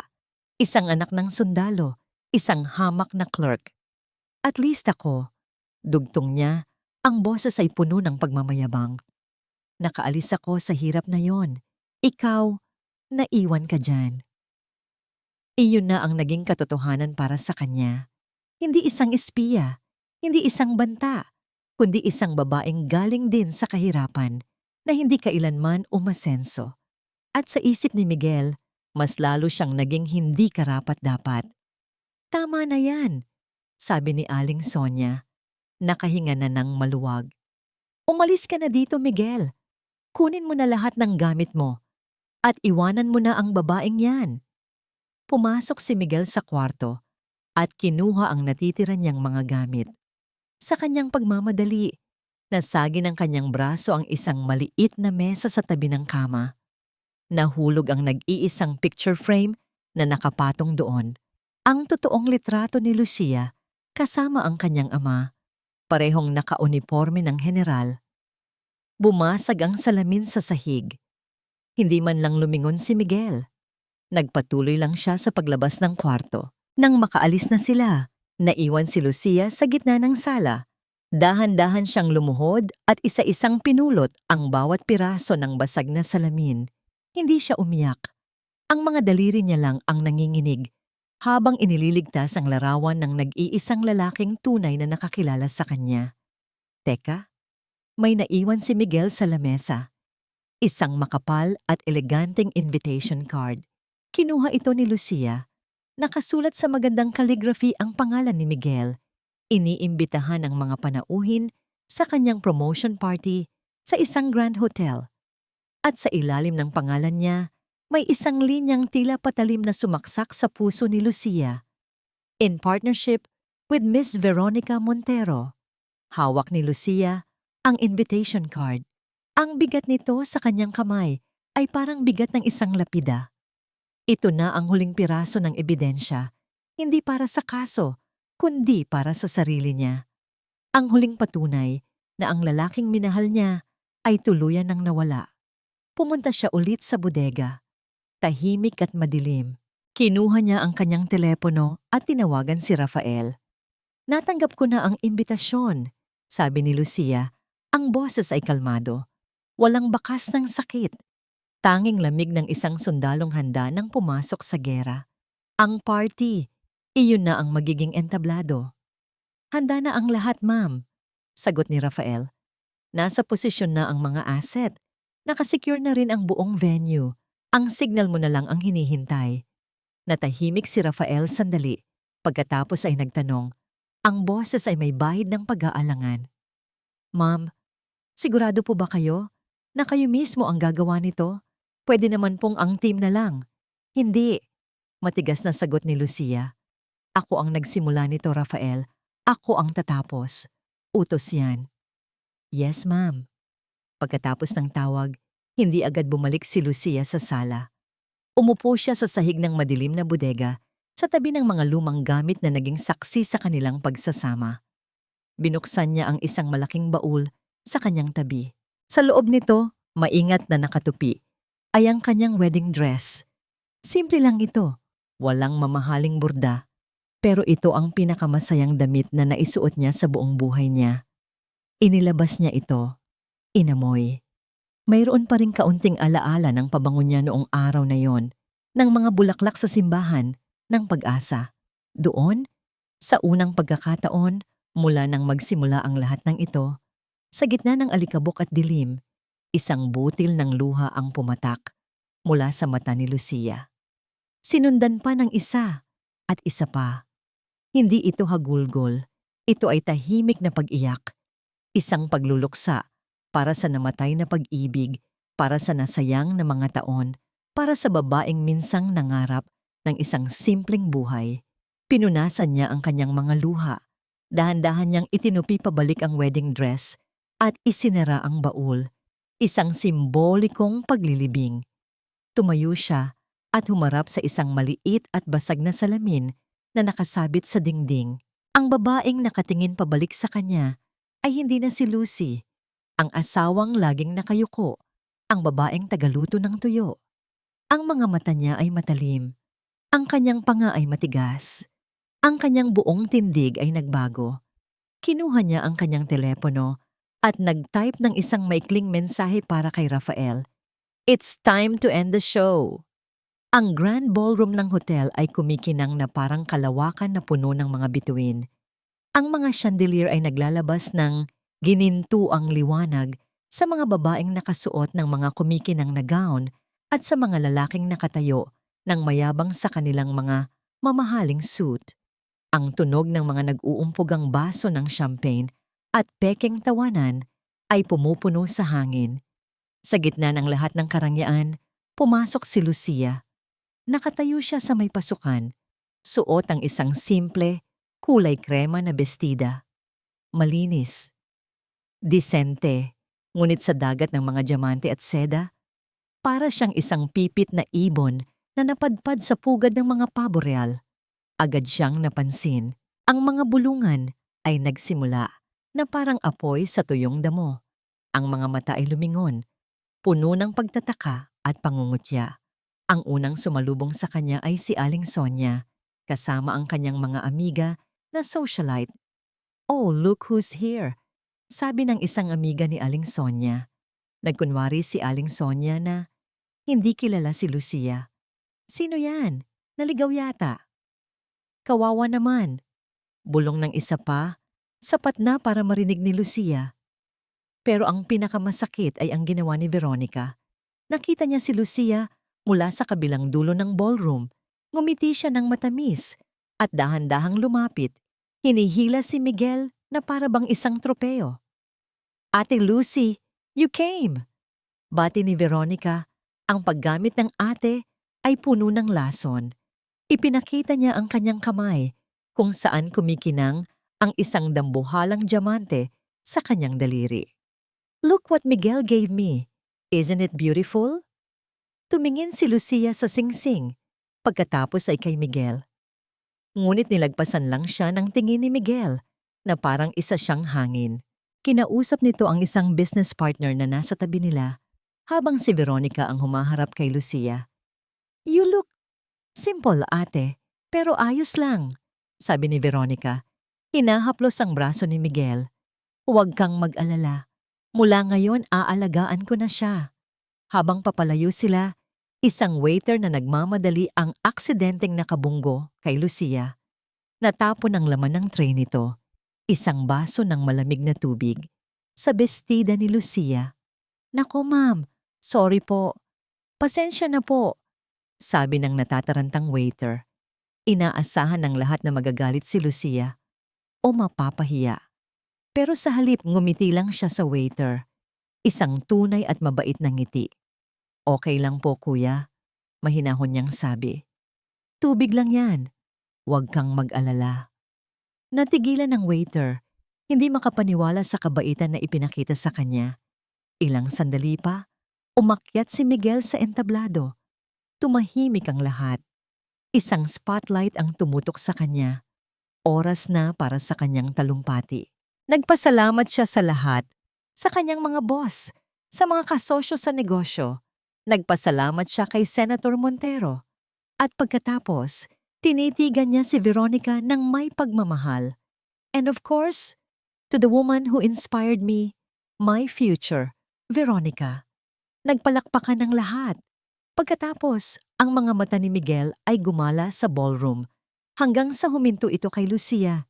Speaker 1: Isang anak ng sundalo, isang hamak na clerk. At least ako, dugtong niya, ang boses ay puno ng pagmamayabang. Nakaalis ako sa hirap na yon. Ikaw, naiwan ka dyan. Iyon na ang naging katotohanan para sa kanya. Hindi isang espiya, hindi isang banta, kundi isang babaeng galing din sa kahirapan na hindi kailanman umasenso. At sa isip ni Miguel, mas lalo siyang naging hindi karapat-dapat. Tama na yan, sabi ni Aling Sonia. Nakahinga na ng maluwag. Umalis ka na dito, Miguel. Kunin mo na lahat ng gamit mo at iwanan mo na ang babaeng yan. Pumasok si Miguel sa kwarto at kinuha ang natitira niyang mga gamit. Sa kanyang pagmamadali, nasagi ng kanyang braso ang isang maliit na mesa sa tabi ng kama. Nahulog ang nag-iisang picture frame na nakapatong doon. Ang totoong litrato ni Lucia kasama ang kanyang ama, parehong naka-uniforme ng general. Bumasag ang salamin sa sahig. Hindi man lang lumingon si Miguel. Nagpatuloy lang siya sa paglabas ng kwarto. Nang makaalis na sila, naiwan si Lucia sa gitna ng sala. Dahan-dahan siyang lumuhod at isa-isang pinulot ang bawat piraso ng basag na salamin. Hindi siya umiyak. Ang mga daliri niya lang ang nanginginig habang inililigtas ang larawan ng nag-iisang lalaking tunay na nakakilala sa kanya. Teka, may naiwan si Miguel sa lamesa. Isang makapal at eleganteng invitation card. Kinuha ito ni Lucia. Nakasulat sa magandang calligraphy ang pangalan ni Miguel. Iniimbitahan ang mga panauhin sa kanyang promotion party sa isang grand hotel. At sa ilalim ng pangalan niya, may isang linyang tila patalim na sumaksak sa puso ni Lucia. In partnership with Miss Veronica Montero. Hawak ni Lucia ang invitation card. Ang bigat nito sa kanyang kamay ay parang bigat ng isang lapida. Ito na ang huling piraso ng ebidensya, hindi para sa kaso, kundi para sa sarili niya. Ang huling patunay na ang lalaking minahal niya ay tuluyan ng nawala. Pumunta siya ulit sa bodega. Tahimik at madilim. Kinuha niya ang kanyang telepono at tinawagan si Rafael. Natanggap ko na ang imbitasyon, sabi ni Lucia. Ang boses ay kalmado. Walang bakas ng sakit. Tanging lamig ng isang sundalong handa nang pumasok sa gera. Ang party, iyon na ang magiging entablado. Handa na ang lahat, ma'am, sagot ni Rafael. Nasa posisyon na ang mga asset. Nakasecure na rin ang buong venue. Ang signal mo na lang ang hinihintay. Natahimik si Rafael sandali. Pagkatapos ay nagtanong, ang boses ay may bahid ng pag-aalangan. Ma'am, sigurado po ba kayo na kayo mismo ang gagawa nito? Pwede naman pong ang team na lang. Hindi, matigas na sagot ni Lucia. Ako ang nagsimula nito, Rafael. Ako ang tatapos. Utos yan. Yes, ma'am. Pagkatapos ng tawag, hindi agad bumalik si Lucia sa sala. Umupo siya sa sahig ng madilim na bodega sa tabi ng mga lumang gamit na naging saksi sa kanilang pagsasama. Binuksan niya ang isang malaking baul sa kanyang tabi. Sa loob nito, maingat na nakatupi, ay ang kanyang wedding dress. Simple lang ito, walang mamahaling burda. Pero ito ang pinakamasayang damit na naisuot niya sa buong buhay niya. Inilabas niya ito. Inamoy. Mayroon pa ring kaunting alaala ng pabango niya noong araw na yon, ng mga bulaklak sa simbahan, ng pag-asa. Doon, sa unang pagkakataon, mula nang magsimula ang lahat ng ito, sa gitna ng alikabok at dilim, isang butil ng luha ang pumatak mula sa mata ni Lucia. Sinundan pa ng isa at isa pa. Hindi ito hagulgol, ito ay tahimik na pag-iyak. Isang pagluluksa para sa namatay na pag-ibig, para sa nasayang na mga taon, para sa babaeng minsang nangarap ng isang simpleng buhay. Pinunasan niya ang kanyang mga luha. Dahan-dahan niyang itinupi pabalik ang wedding dress at isinara ang baul. Isang simbolikong paglilibing. Tumayo siya at humarap sa isang maliit at basag na salamin na nakasabit sa dingding. Ang babaeng nakatingin pabalik sa kanya ay hindi na si Lucy, ang asawang laging nakayuko, ang babaeng tagaluto ng tuyo. Ang mga mata niya ay matalim, ang kanyang panga ay matigas, ang kanyang buong tindig ay nagbago. Kinuha niya ang kanyang telepono at nag-type ng isang maikling mensahe para kay Rafael. It's time to end the show. Ang grand ballroom ng hotel ay kumikinang na parang kalawakan na puno ng mga bituin. Ang mga chandelier ay naglalabas ng ginintuang liwanag sa mga babaeng nakasuot ng mga kumikinang na gown at sa mga lalaking nakatayo ng mayabang sa kanilang mga mamahaling suit. Ang tunog ng mga nag-uumpugang baso ng champagne at pekeng tawanan ay pumupuno sa hangin. Sa gitna ng lahat ng karangyaan, pumasok si Lucia. Nakatayo siya sa may pasukan, suot ang isang simple, kulay krema na bestida. Malinis, disente, ngunit sa dagat ng mga diamante at seda, para siyang isang pipit na ibon na napadpad sa pugad ng mga pabo real. Agad siyang napansin. Ang mga bulungan ay nagsimula na parang apoy sa tuyong damo. Ang mga mata ay lumingon, puno ng pagtataka at pangungutya. Ang unang sumalubong sa kanya ay si Aling Sonia, kasama ang kanyang mga amiga na socialite. Oh, look who's here, sabi ng isang amiga ni Aling Sonia. Nagkunwari si Aling Sonia na hindi kilala si Lucia. Sino yan? Naligaw yata. Kawawa naman. Bulong ng isa pa, sapat na para marinig ni Lucia. Pero ang pinakamasakit ay ang ginawa ni Veronica. Nakita niya si Lucia mula sa kabilang dulo ng ballroom. Ngumiti siya ng matamis at dahan-dahang lumapit. Hinihila si Miguel na para bang isang tropeo. Ate Lucy, you came! Bati ni Veronica. Ang paggamit ng ate ay puno ng lason. Ipinakita niya ang kanyang kamay kung saan kumikinang ang isang dambuhalang diamante sa kanyang daliri. Look what Miguel gave me. Isn't it beautiful? Tumingin si Lucia sa singsing, pagkatapos ay kay Miguel. Ngunit nilagpasan lang siya ng tingin ni Miguel na parang isa siyang hangin. Kinausap nito ang isang business partner na nasa tabi nila habang si Veronica ang humaharap kay Lucia. You look simple, ate, pero ayos lang, sabi ni Veronica. Hinahaplos ang braso ni Miguel. Huwag kang mag-alala. Mula ngayon aalagaan ko na siya. Habang papalayo sila, isang waiter na nagmamadali ang aksidenteng nakabunggo kay Lucia. Natapon ang laman ng tray nito, isang baso ng malamig na tubig, sa bestida ni Lucia. Nako ma'am, sorry po. Pasensya na po, sabi ng natatarantang waiter. Inaasahan ng lahat na magagalit si Lucia o mapapahiya. Pero sa halip ngumiti lang siya sa waiter. Isang tunay at mabait na ngiti. Okay lang po kuya, mahinahon niyang sabi. Tubig lang yan, huwag kang mag-alala. Natigilan ng waiter, hindi makapaniwala sa kabaitan na ipinakita sa kanya. Ilang sandali pa, umakyat si Miguel sa entablado. Tumahimik ang lahat. Isang spotlight ang tumutok sa kanya. Oras na para sa kanyang talumpati. Nagpasalamat siya sa lahat, sa kanyang mga boss, sa mga kasosyo sa negosyo. Nagpasalamat siya kay Senator Montero. At pagkatapos, tinitigan niya si Veronica ng may pagmamahal. And of course, to the woman who inspired me, my future, Veronica. Nagpalakpakan ng lahat. Pagkatapos, ang mga mata ni Miguel ay gumala sa ballroom hanggang sa huminto ito kay Lucia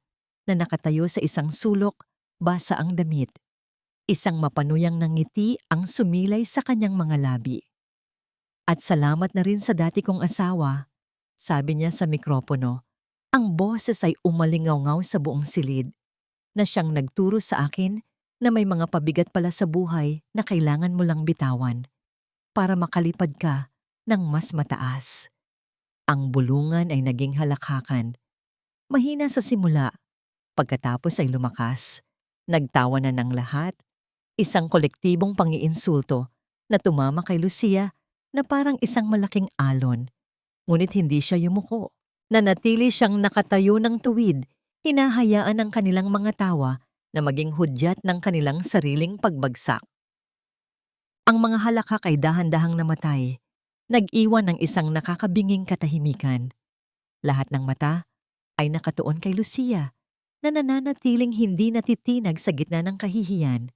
Speaker 1: na nakatayo sa isang sulok, basa ang damit. Isang mapanuyang ngiti ang sumilay sa kanyang mga labi. At salamat na rin sa dati kong asawa, sabi niya sa mikropono. Ang boses ay umalingaw-ngaw sa buong silid na siyang nagturo sa akin na may mga pabigat pala sa buhay na kailangan mo lang bitawan para makalipad ka ng mas mataas. Ang bulungan ay naging halakhakan. Mahina sa simula, pagkatapos ay lumakas. Nagtawa na ng lahat. Isang kolektibong pangiinsulto na tumama kay Lucia na parang isang malaking alon. Ngunit hindi siya yumuko. Nanatili siyang nakatayo ng tuwid, hinahayaan ang kanilang mga tawa na maging hudyat ng kanilang sariling pagbagsak. Ang mga halakak ay dahan-dahang namatay, nag-iwan ng isang nakakabinging katahimikan. Lahat ng mata ay nakatuon kay Lucia na nananatiling hindi natitinag sa gitna ng kahihiyan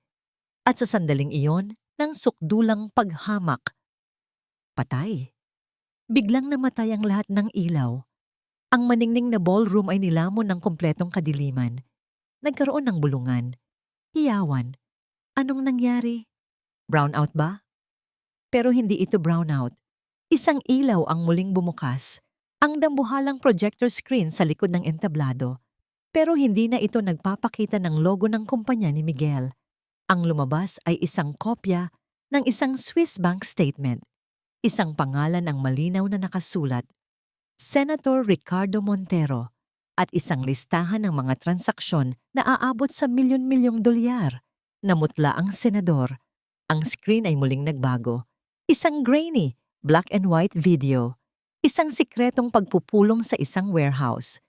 Speaker 1: at sa sandaling iyon ng sukdulang paghamak. Patay. Biglang namatay ang lahat ng ilaw. Ang maningning na ballroom ay nilamon ng kompletong kadiliman. Nagkaroon ng bulungan. Hiyawan. Anong nangyari? Brownout ba? Pero hindi ito brownout. Isang ilaw ang muling bumukas. Ang dambuhalang projector screen sa likod ng entablado. Pero hindi na ito nagpapakita ng logo ng kumpanya ni Miguel. Ang lumabas ay isang kopya ng isang Swiss bank statement. Isang pangalan ang malinaw na nakasulat, Senator Ricardo Montero, at isang listahan ng mga transaksyon na aabot sa milyon-milyong dolyar. Namutla ang senador. Ang screen ay muling nagbago. Isang grainy, black and white video. Isang sikretong pagpupulong sa isang warehouse.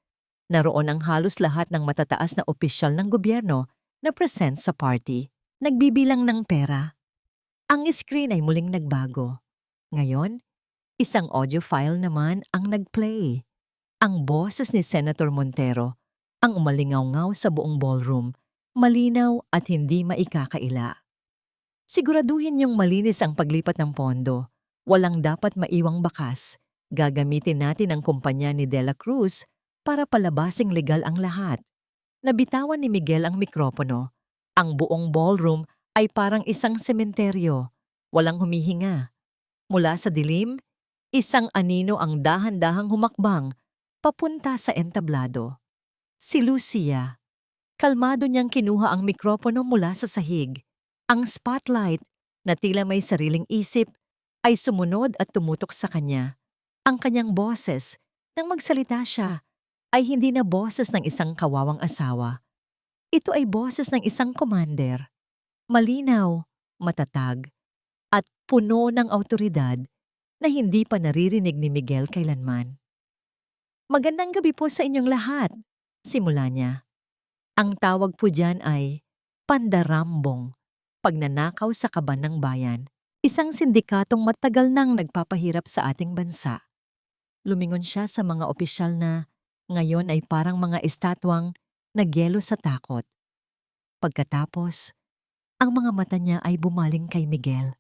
Speaker 1: Naroon ang halos lahat ng matataas na opisyal ng gobyerno na present sa party. Nagbibilang ng pera. Ang screen ay muling nagbago. Ngayon, isang audio file naman ang nagplay. Ang boses ni Senator Montero, ang umalingaw-ngaw sa buong ballroom, malinaw at hindi maikakaila. Siguraduhin niyong malinis ang paglipat ng pondo. Walang dapat maiwang bakas. Gagamitin natin ang kumpanya ni De La Cruz para palabasing legal ang lahat. Nabitawan ni Miguel ang mikropono. Ang buong ballroom ay parang isang sementeryo. Walang humihinga. Mula sa dilim, isang anino ang dahan-dahang humakbang papunta sa entablado. Si Lucia. Kalmado niyang kinuha ang mikropono mula sa sahig. Ang spotlight, na tila may sariling isip, ay sumunod at tumutok sa kanya. Ang kanyang boses, nang magsalita siya, ay hindi na boses ng isang kawawang asawa. Ito ay boses ng isang commander. Malinaw, matatag, at puno ng awtoridad na hindi pa naririnig ni Miguel kailanman. Magandang gabi po sa inyong lahat, simula niya. Ang tawag po dyan ay pandarambong, pagnanakaw sa kaban ng bayan, isang sindikatong matagal nang nagpapahirap sa ating bansa. Lumingon siya sa mga opisyal na ngayon ay parang mga estatwang nagyelo sa takot. Pagkatapos, ang mga mata niya ay bumaling kay Miguel.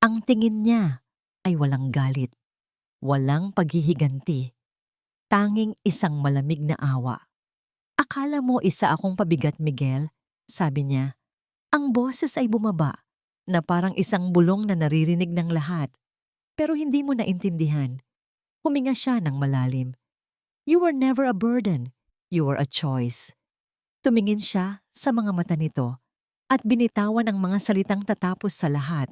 Speaker 1: Ang tingin niya ay walang galit, walang paghihiganti, tanging isang malamig na awa. Akala mo isa akong pabigat, Miguel, sabi niya. Ang boses ay bumaba, na parang isang bulong na naririnig ng lahat. Pero hindi mo naintindihan. Huminga siya ng malalim. You were never a burden. You were a choice. Tumingin siya sa mga mata nito at binitawan ang mga salitang tatapos sa lahat.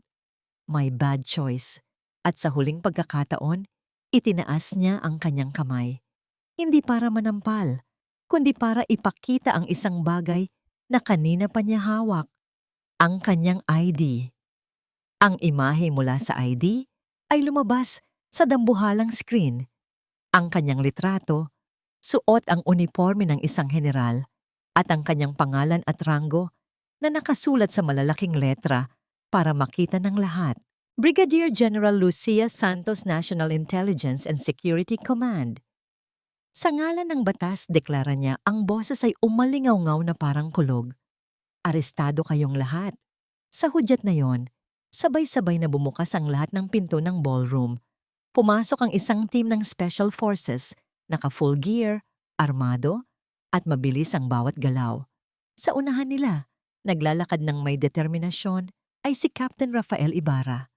Speaker 1: My bad choice. At sa huling pagkakataon, itinaas niya ang kanyang kamay. Hindi para manampal, kundi para ipakita ang isang bagay na kanina pa niya hawak. Ang kanyang ID. Ang imahe mula sa ID ay lumabas sa dambuhalang screen. Ang kanyang litrato, suot ang uniforme ng isang general at ang kanyang pangalan at ranggo na nakasulat sa malalaking letra para makita ng lahat. Brigadier General Lucia Santos, National Intelligence and Security Command. Sa ngalan ng batas, deklara niya, ang boses ay umalingaw-ngaw na parang kulog. Arestado kayong lahat. Sa hudyat na yon, sabay-sabay na bumukas ang lahat ng pinto ng ballroom. Pumasok ang isang team ng Special Forces, naka-full gear, armado, at mabilis ang bawat galaw. Sa unahan nila, naglalakad ng may determinasyon, ay si Captain Rafael Ibarra.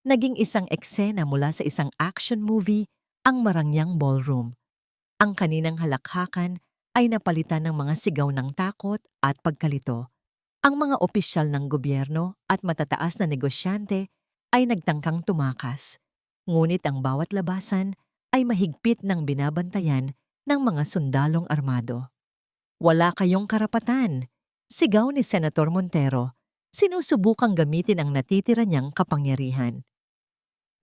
Speaker 1: Naging isang eksena mula sa isang action movie, ang Marangyang Ballroom. Ang kaninang halakhakan ay napalitan ng mga sigaw ng takot at pagkalito. Ang mga opisyal ng gobyerno at matataas na negosyante ay nagtangkang tumakas. Ngunit ang bawat labasan ay mahigpit ng binabantayan ng mga sundalong armado. Wala kayong karapatan, sigaw ni Senator Montero, sinusubukang gamitin ang natitira niyang kapangyarihan.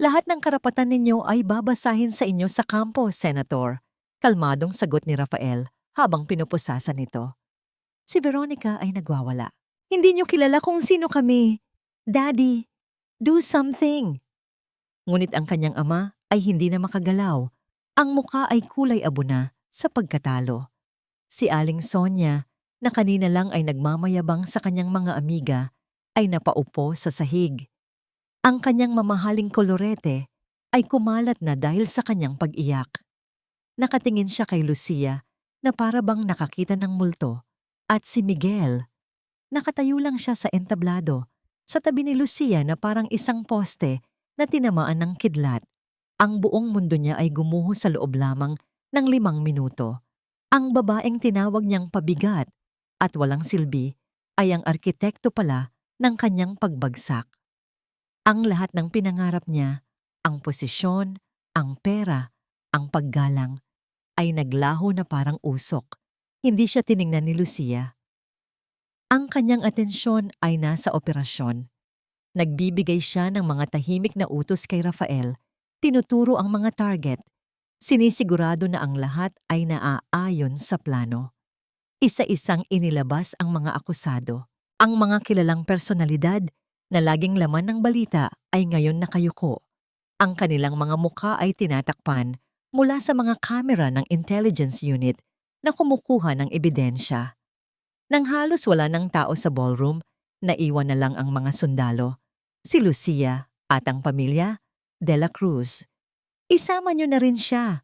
Speaker 1: Lahat ng karapatan ninyo ay babasahin sa inyo sa kampo, Senator. Kalmadong sagot ni Rafael habang pinupusasan nito. Si Veronica ay nagwawala. Hindi niyo kilala kung sino kami. Daddy, do something. Ngunit ang kanyang ama ay hindi na makagalaw. Ang muka ay kulay abo na sa pagkatalo. Si Aling Sonia, na kanina lang ay nagmamayabang sa kanyang mga amiga, ay napaupo sa sahig. Ang kanyang mamahaling kolorete ay kumalat na dahil sa kanyang pag-iyak. Nakatingin siya kay Lucia na para bang nakakita ng multo, at si Miguel. Nakatayo lang siya sa entablado, sa tabi ni Lucia na parang isang poste na tinamaan ng kidlat. Ang buong mundo niya ay gumuho sa loob lamang ng 5 minuto. Ang babaeng tinawag niyang pabigat at walang silbi ay ang arkitekto pala ng kanyang pagbagsak. Ang lahat ng pinangarap niya, ang posisyon, ang pera, ang paggalang, ay naglaho na parang usok. Hindi siya tiningnan ni Lucia. Ang kanyang atensyon ay nasa operasyon. Nagbibigay siya ng mga tahimik na utos kay Rafael, tinuturo ang mga target, sinisigurado na ang lahat ay naaayon sa plano. Isa-isang inilabas ang mga akusado. Ang mga kilalang personalidad na laging laman ng balita ay ngayon nakayuko. Ang kanilang mga muka ay tinatakpan mula sa mga kamera ng intelligence unit na kumukuha ng ebidensya. Nang halos wala ng tao sa ballroom, naiwan na lang ang mga sundalo, si Lucia at ang pamilya De La Cruz. Isama niyo na rin siya.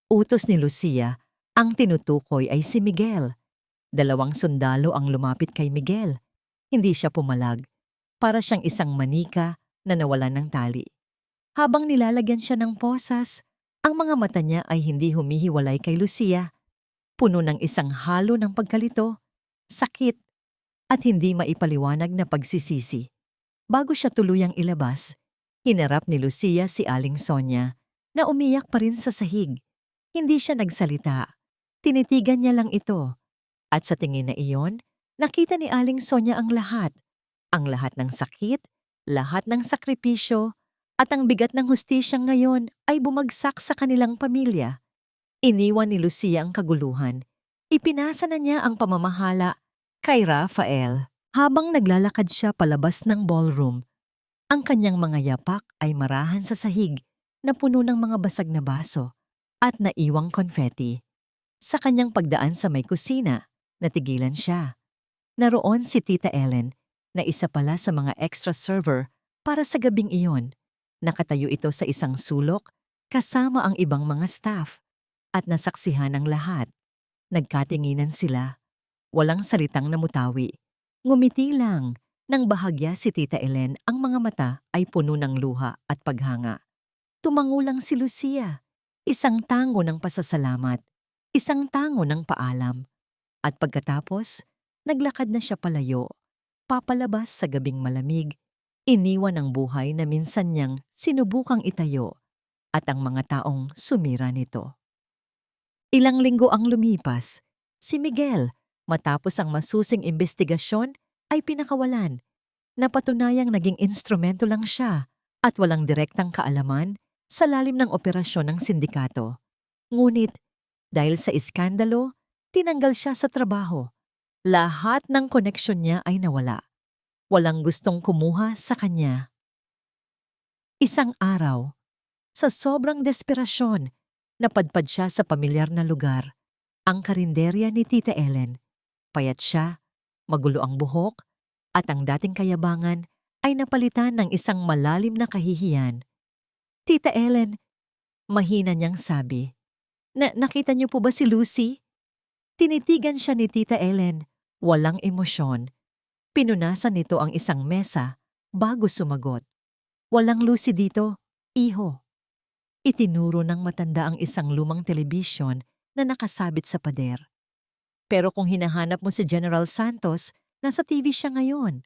Speaker 1: Utos ni Lucia, ang tinutukoy ay si Miguel. 2 sundalo ang lumapit kay Miguel. Hindi siya pumalag. Para siyang isang manika na nawalan ng tali. Habang nilalagyan siya ng posas, ang mga mata niya ay hindi humihiwalay kay Lucia. Puno ng isang halo ng pagkalito, sakit, at hindi maipaliwanag na pagsisisi. Bago siya tuluyang ilabas, hinarap ni Lucia si Aling Sonia na umiyak pa rin sa sahig. Hindi siya nagsalita. Tinitigan niya lang ito. At sa tingin na iyon, nakita ni Aling Sonia ang lahat. Ang lahat ng sakit, lahat ng sakripisyo, at ang bigat ng hustisyang ngayon ay bumagsak sa kanilang pamilya. Iniwan ni Lucia ang kaguluhan. Ipinasa na niya ang pamamahala kay Rafael. Habang naglalakad siya palabas ng ballroom, ang kanyang mga yapak ay marahan sa sahig na puno ng mga basag na baso at naiwang konfeti. Sa kanyang pagdaan sa may kusina, natigilan siya. Naroon si Tita Ellen, na isa pala sa mga extra server para sa gabing iyon. Nakatayo ito sa isang sulok kasama ang ibang mga staff at nasaksihan ng lahat. Nagkatinginan sila. Walang salitang namutawi. Ngumiti lang. Nang bahagya si Tita Ellen, ang mga mata ay puno ng luha at paghanga. Tumango lang si Lucia. Isang tango ng pasasalamat. Isang tango ng paalam. At pagkatapos, naglakad na siya palayo. Papalabas sa gabing malamig, iniwan ang buhay na minsan niyang sinubukang itayo at ang mga taong sumira nito. Ilang linggo ang lumipas, si Miguel, matapos ang masusing investigasyon, ay pinakawalan. Napatunayang naging instrumento lang siya at walang direktang kaalaman sa lalim ng operasyon ng sindikato. Ngunit, dahil sa iskandalo, tinanggal siya sa trabaho. Lahat ng koneksyon niya ay nawala. Walang gustong kumuha sa kanya. Isang araw, sa sobrang desperasyon, napadpad siya sa pamilyar na lugar, ang karinderya ni Tita Ellen. Payat siya, magulo ang buhok, at ang dating kayabangan ay napalitan ng isang malalim na kahihiyan. Tita Ellen, mahina niyang sabi. Nakita niyo po ba si Lucy? Tinitigan siya ni Tita Ellen. Walang emosyon. Pinunasan nito ang isang mesa bago sumagot. Walang Lucy dito, iho. Itinuro ng matanda ang isang lumang telebisyon na nakasabit sa pader. Pero kung hinahanap mo si General Santos, nasa TV siya ngayon.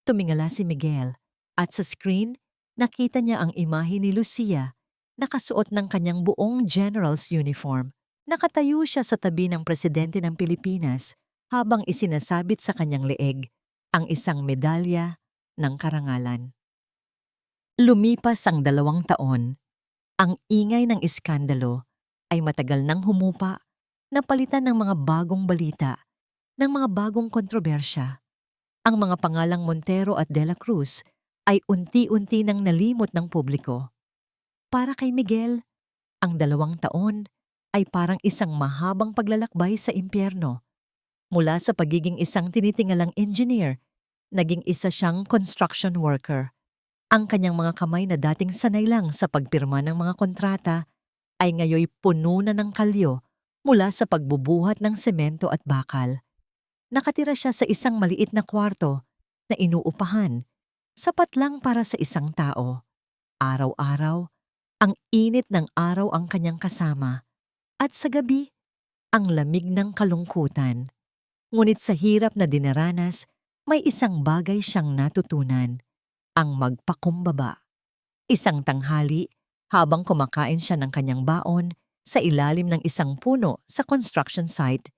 Speaker 1: Tumingala si Miguel at sa screen, nakita niya ang imahe ni Lucia, nakasuot ng kanyang buong general's uniform. Nakatayo siya sa tabi ng presidente ng Pilipinas habang isinasabit sa kanyang leeg ang isang medalya ng karangalan. Lumipas ang 2 taon. Ang ingay ng iskandalo ay matagal nang humupa, napalitan ng mga bagong balita, ng mga bagong kontrobersya. Ang mga pangalang Montero at De La Cruz ay unti-unti nang nalimot ng publiko. Para kay Miguel, ang 2 taon ay parang isang mahabang paglalakbay sa impyerno. Mula sa pagiging isang tinitingalang engineer, naging isa siyang construction worker. Ang kanyang mga kamay na dating sanay lang sa pagpirma ng mga kontrata ay ngayoy puno na ng kalyo mula sa pagbubuhat ng semento at bakal. Nakatira siya sa isang maliit na kwarto na inuupahan, sapat lang para sa isang tao. Araw-araw, ang init ng araw ang kanyang kasama, at sa gabi, ang lamig ng kalungkutan. Ngunit sa hirap na dinaranas, may isang bagay siyang natutunan, ang magpakumbaba. Isang tanghali, habang kumakain siya ng kanyang baon sa ilalim ng isang puno sa construction site,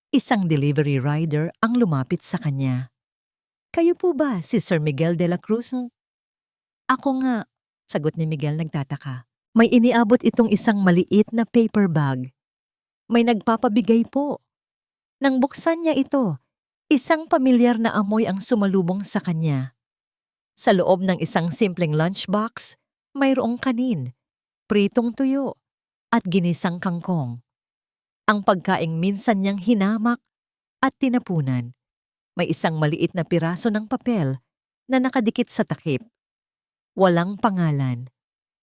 Speaker 1: isang delivery rider ang lumapit sa kanya. "Kayo po ba si Sir Miguel de la Cruz?" "Ako nga," sagot ni Miguel nagtataka. "May iniabot itong isang maliit na paper bag. May nagpapabigay po." Nang buksan niya ito, isang pamilyar na amoy ang sumalubong sa kanya. Sa loob ng isang simpleng lunchbox, mayroong kanin, pritong tuyo, at ginisang kangkong. Ang pagkaing minsan niyang hinamak at tinapunan. May isang maliit na piraso ng papel na nakadikit sa takip. Walang pangalan.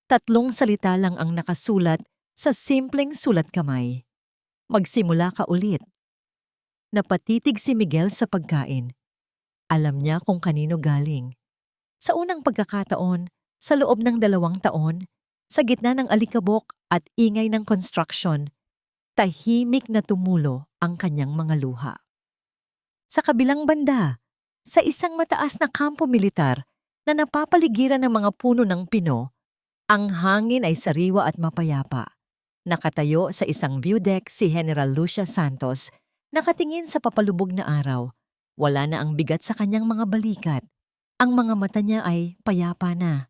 Speaker 1: 3 salita lang ang nakasulat sa simpleng sulat kamay. "Magsimula ka ulit." Napatitig si Miguel sa pagkain. Alam niya kung kanino galing. Sa unang pagkakataon, sa loob ng 2 taon, sa gitna ng alikabok at ingay ng construction, tahimik na tumulo ang kanyang mga luha. Sa kabilang banda, sa isang mataas na kampo militar na napapaligiran ng mga puno ng pino, ang hangin ay sariwa at mapayapa. Nakatayo sa isang view deck si General Lucia Santos, nakatingin sa papalubog na araw. Wala na ang bigat sa kanyang mga balikat. Ang mga mata niya ay payapa na.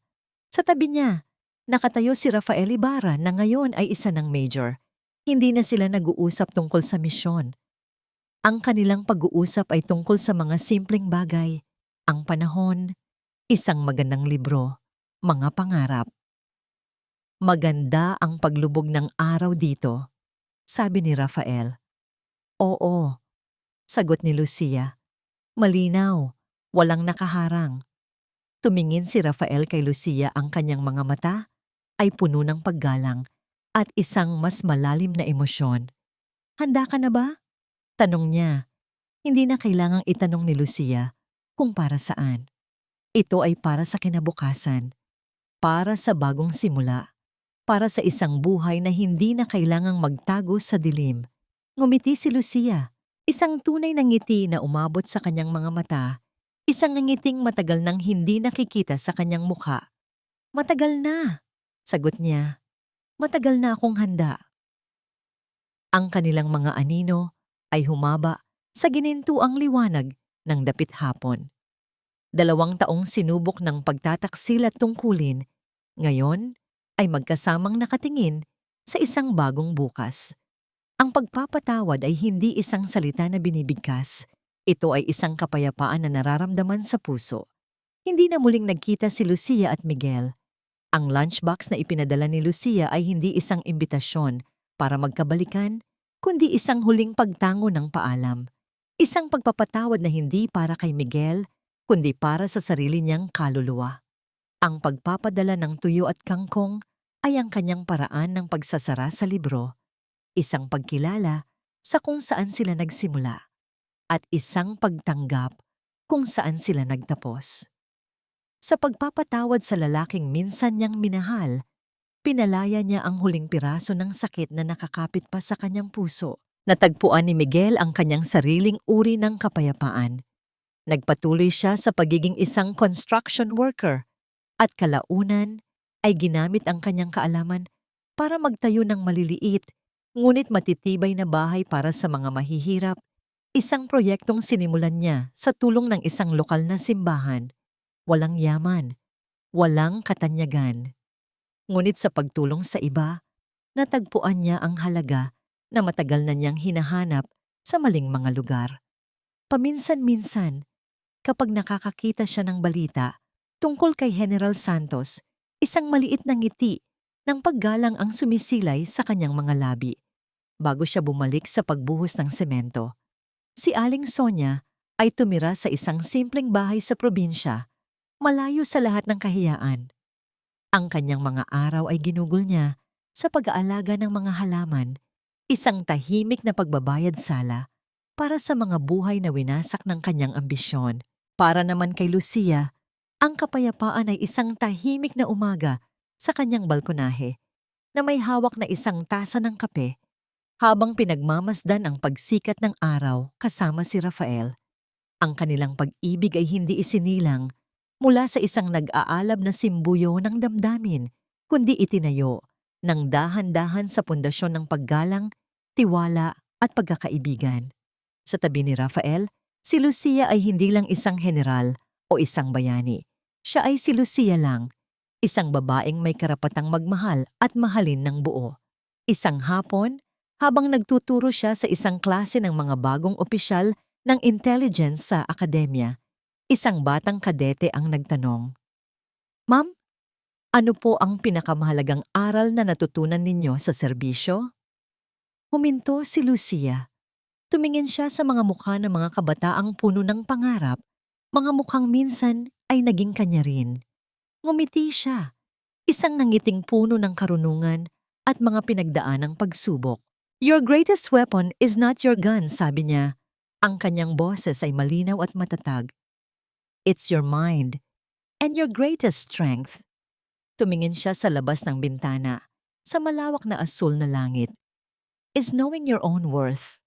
Speaker 1: Sa tabi niya, nakatayo si Rafael Ibarra na ngayon ay isa ng major. Hindi na sila nag-uusap tungkol sa misyon. Ang kanilang pag-uusap ay tungkol sa mga simpleng bagay, ang panahon, isang magandang libro, mga pangarap. "Maganda ang paglubog ng araw dito," sabi ni Rafael. "Oo," sagot ni Lucia. "Malinaw, walang nakaharang." Tumingin si Rafael kay Lucia, ang kanyang mga mata ay puno ng paggalang at isang mas malalim na emosyon. "Handa ka na ba?" tanong niya. Hindi na kailangang itanong ni Lucia kung para saan. Ito ay para sa kinabukasan, para sa bagong simula, para sa isang buhay na hindi na kailangang magtago sa dilim. Ngumiti si Lucia, isang tunay na ngiti na umabot sa kanyang mga mata, isang ngiting matagal nang hindi nakikita sa kanyang mukha. "Matagal na," sagot niya. "Matagal na akong handa." Ang kanilang mga anino ay humaba sa ginintuang liwanag ng dapit hapon. 2 taong sinubok ng pagtataksil at tungkulin, ngayon ay magkasamang nakatingin sa isang bagong bukas. Ang pagpapatawad ay hindi isang salita na binibigkas. Ito ay isang kapayapaan na nararamdaman sa puso. Hindi na muling nagkita si Lucia at Miguel. Ang lunchbox na ipinadala ni Lucia ay hindi isang imbitasyon para magkabalikan, kundi isang huling pagtango ng paalam. Isang pagpapatawad na hindi para kay Miguel, kundi para sa sarili niyang kaluluwa. Ang pagpapadala ng tuyo at kangkong ay ang kanyang paraan ng pagsasara sa libro, isang pagkilala sa kung saan sila nagsimula, at isang pagtanggap kung saan sila nagtapos. Sa pagpapatawad sa lalaking minsan niyang minahal, pinalaya niya ang huling piraso ng sakit na nakakapit pa sa kanyang puso. Natagpuan ni Miguel ang kanyang sariling uri ng kapayapaan. Nagpatuloy siya sa pagiging isang construction worker at kalaunan ay ginamit ang kanyang kaalaman para magtayo ng maliliit ngunit matitibay na bahay para sa mga mahihirap, isang proyektong sinimulan niya sa tulong ng isang lokal na simbahan. Walang yaman, walang katanyagan. Ngunit sa pagtulong sa iba, natagpuan niya ang halaga na matagal na niyang hinahanap sa maling mga lugar. Paminsan-minsan, kapag nakakakita siya ng balita tungkol kay General Santos, isang maliit na ngiti ng paggalang ang sumisilay sa kanyang mga labi. Bago siya bumalik sa pagbuhos ng semento, si Aling Sonia ay tumira sa isang simpleng bahay sa probinsya, malayo sa lahat ng kahiyaan. Ang kanyang mga araw ay ginugol niya sa pag-aalaga ng mga halaman, isang tahimik na pagbabayad sala para sa mga buhay na winasak ng kanyang ambisyon. Para naman kay Lucia, ang kapayapaan ay isang tahimik na umaga sa kanyang balkonahe na may hawak na isang tasa ng kape habang pinagmamasdan ang pagsikat ng araw kasama si Rafael. Ang kanilang pag-ibig ay hindi isinilang mula sa isang nag-aalab na simbuyo ng damdamin, kundi itinayo ng dahan-dahan sa pundasyon ng paggalang, tiwala at pagkakaibigan. Sa tabi ni Rafael, si Lucia ay hindi lang isang general o isang bayani. Siya ay si Lucia lang, isang babaeng may karapatang magmahal at mahalin ng buo. Isang hapon, habang nagtuturo siya sa isang klase ng mga bagong opisyal ng intelligence sa akademya, isang batang kadete ang nagtanong, "Ma'am, ano po ang pinakamahalagang aral na natutunan ninyo sa serbisyo?" Huminto si Lucia. Tumingin siya sa mga mukha ng mga kabataang puno ng pangarap, mga mukhang minsan ay naging kanya rin. Ngumiti siya, isang nangiting puno ng karunungan at mga pinagdaanang pagsubok. "Your greatest weapon is not your gun," sabi niya. Ang kanyang boses ay malinaw at matatag. "It's your mind and your greatest strength." Tumingin siya sa labas ng bintana, sa malawak na asul na langit. "Is knowing your own worth."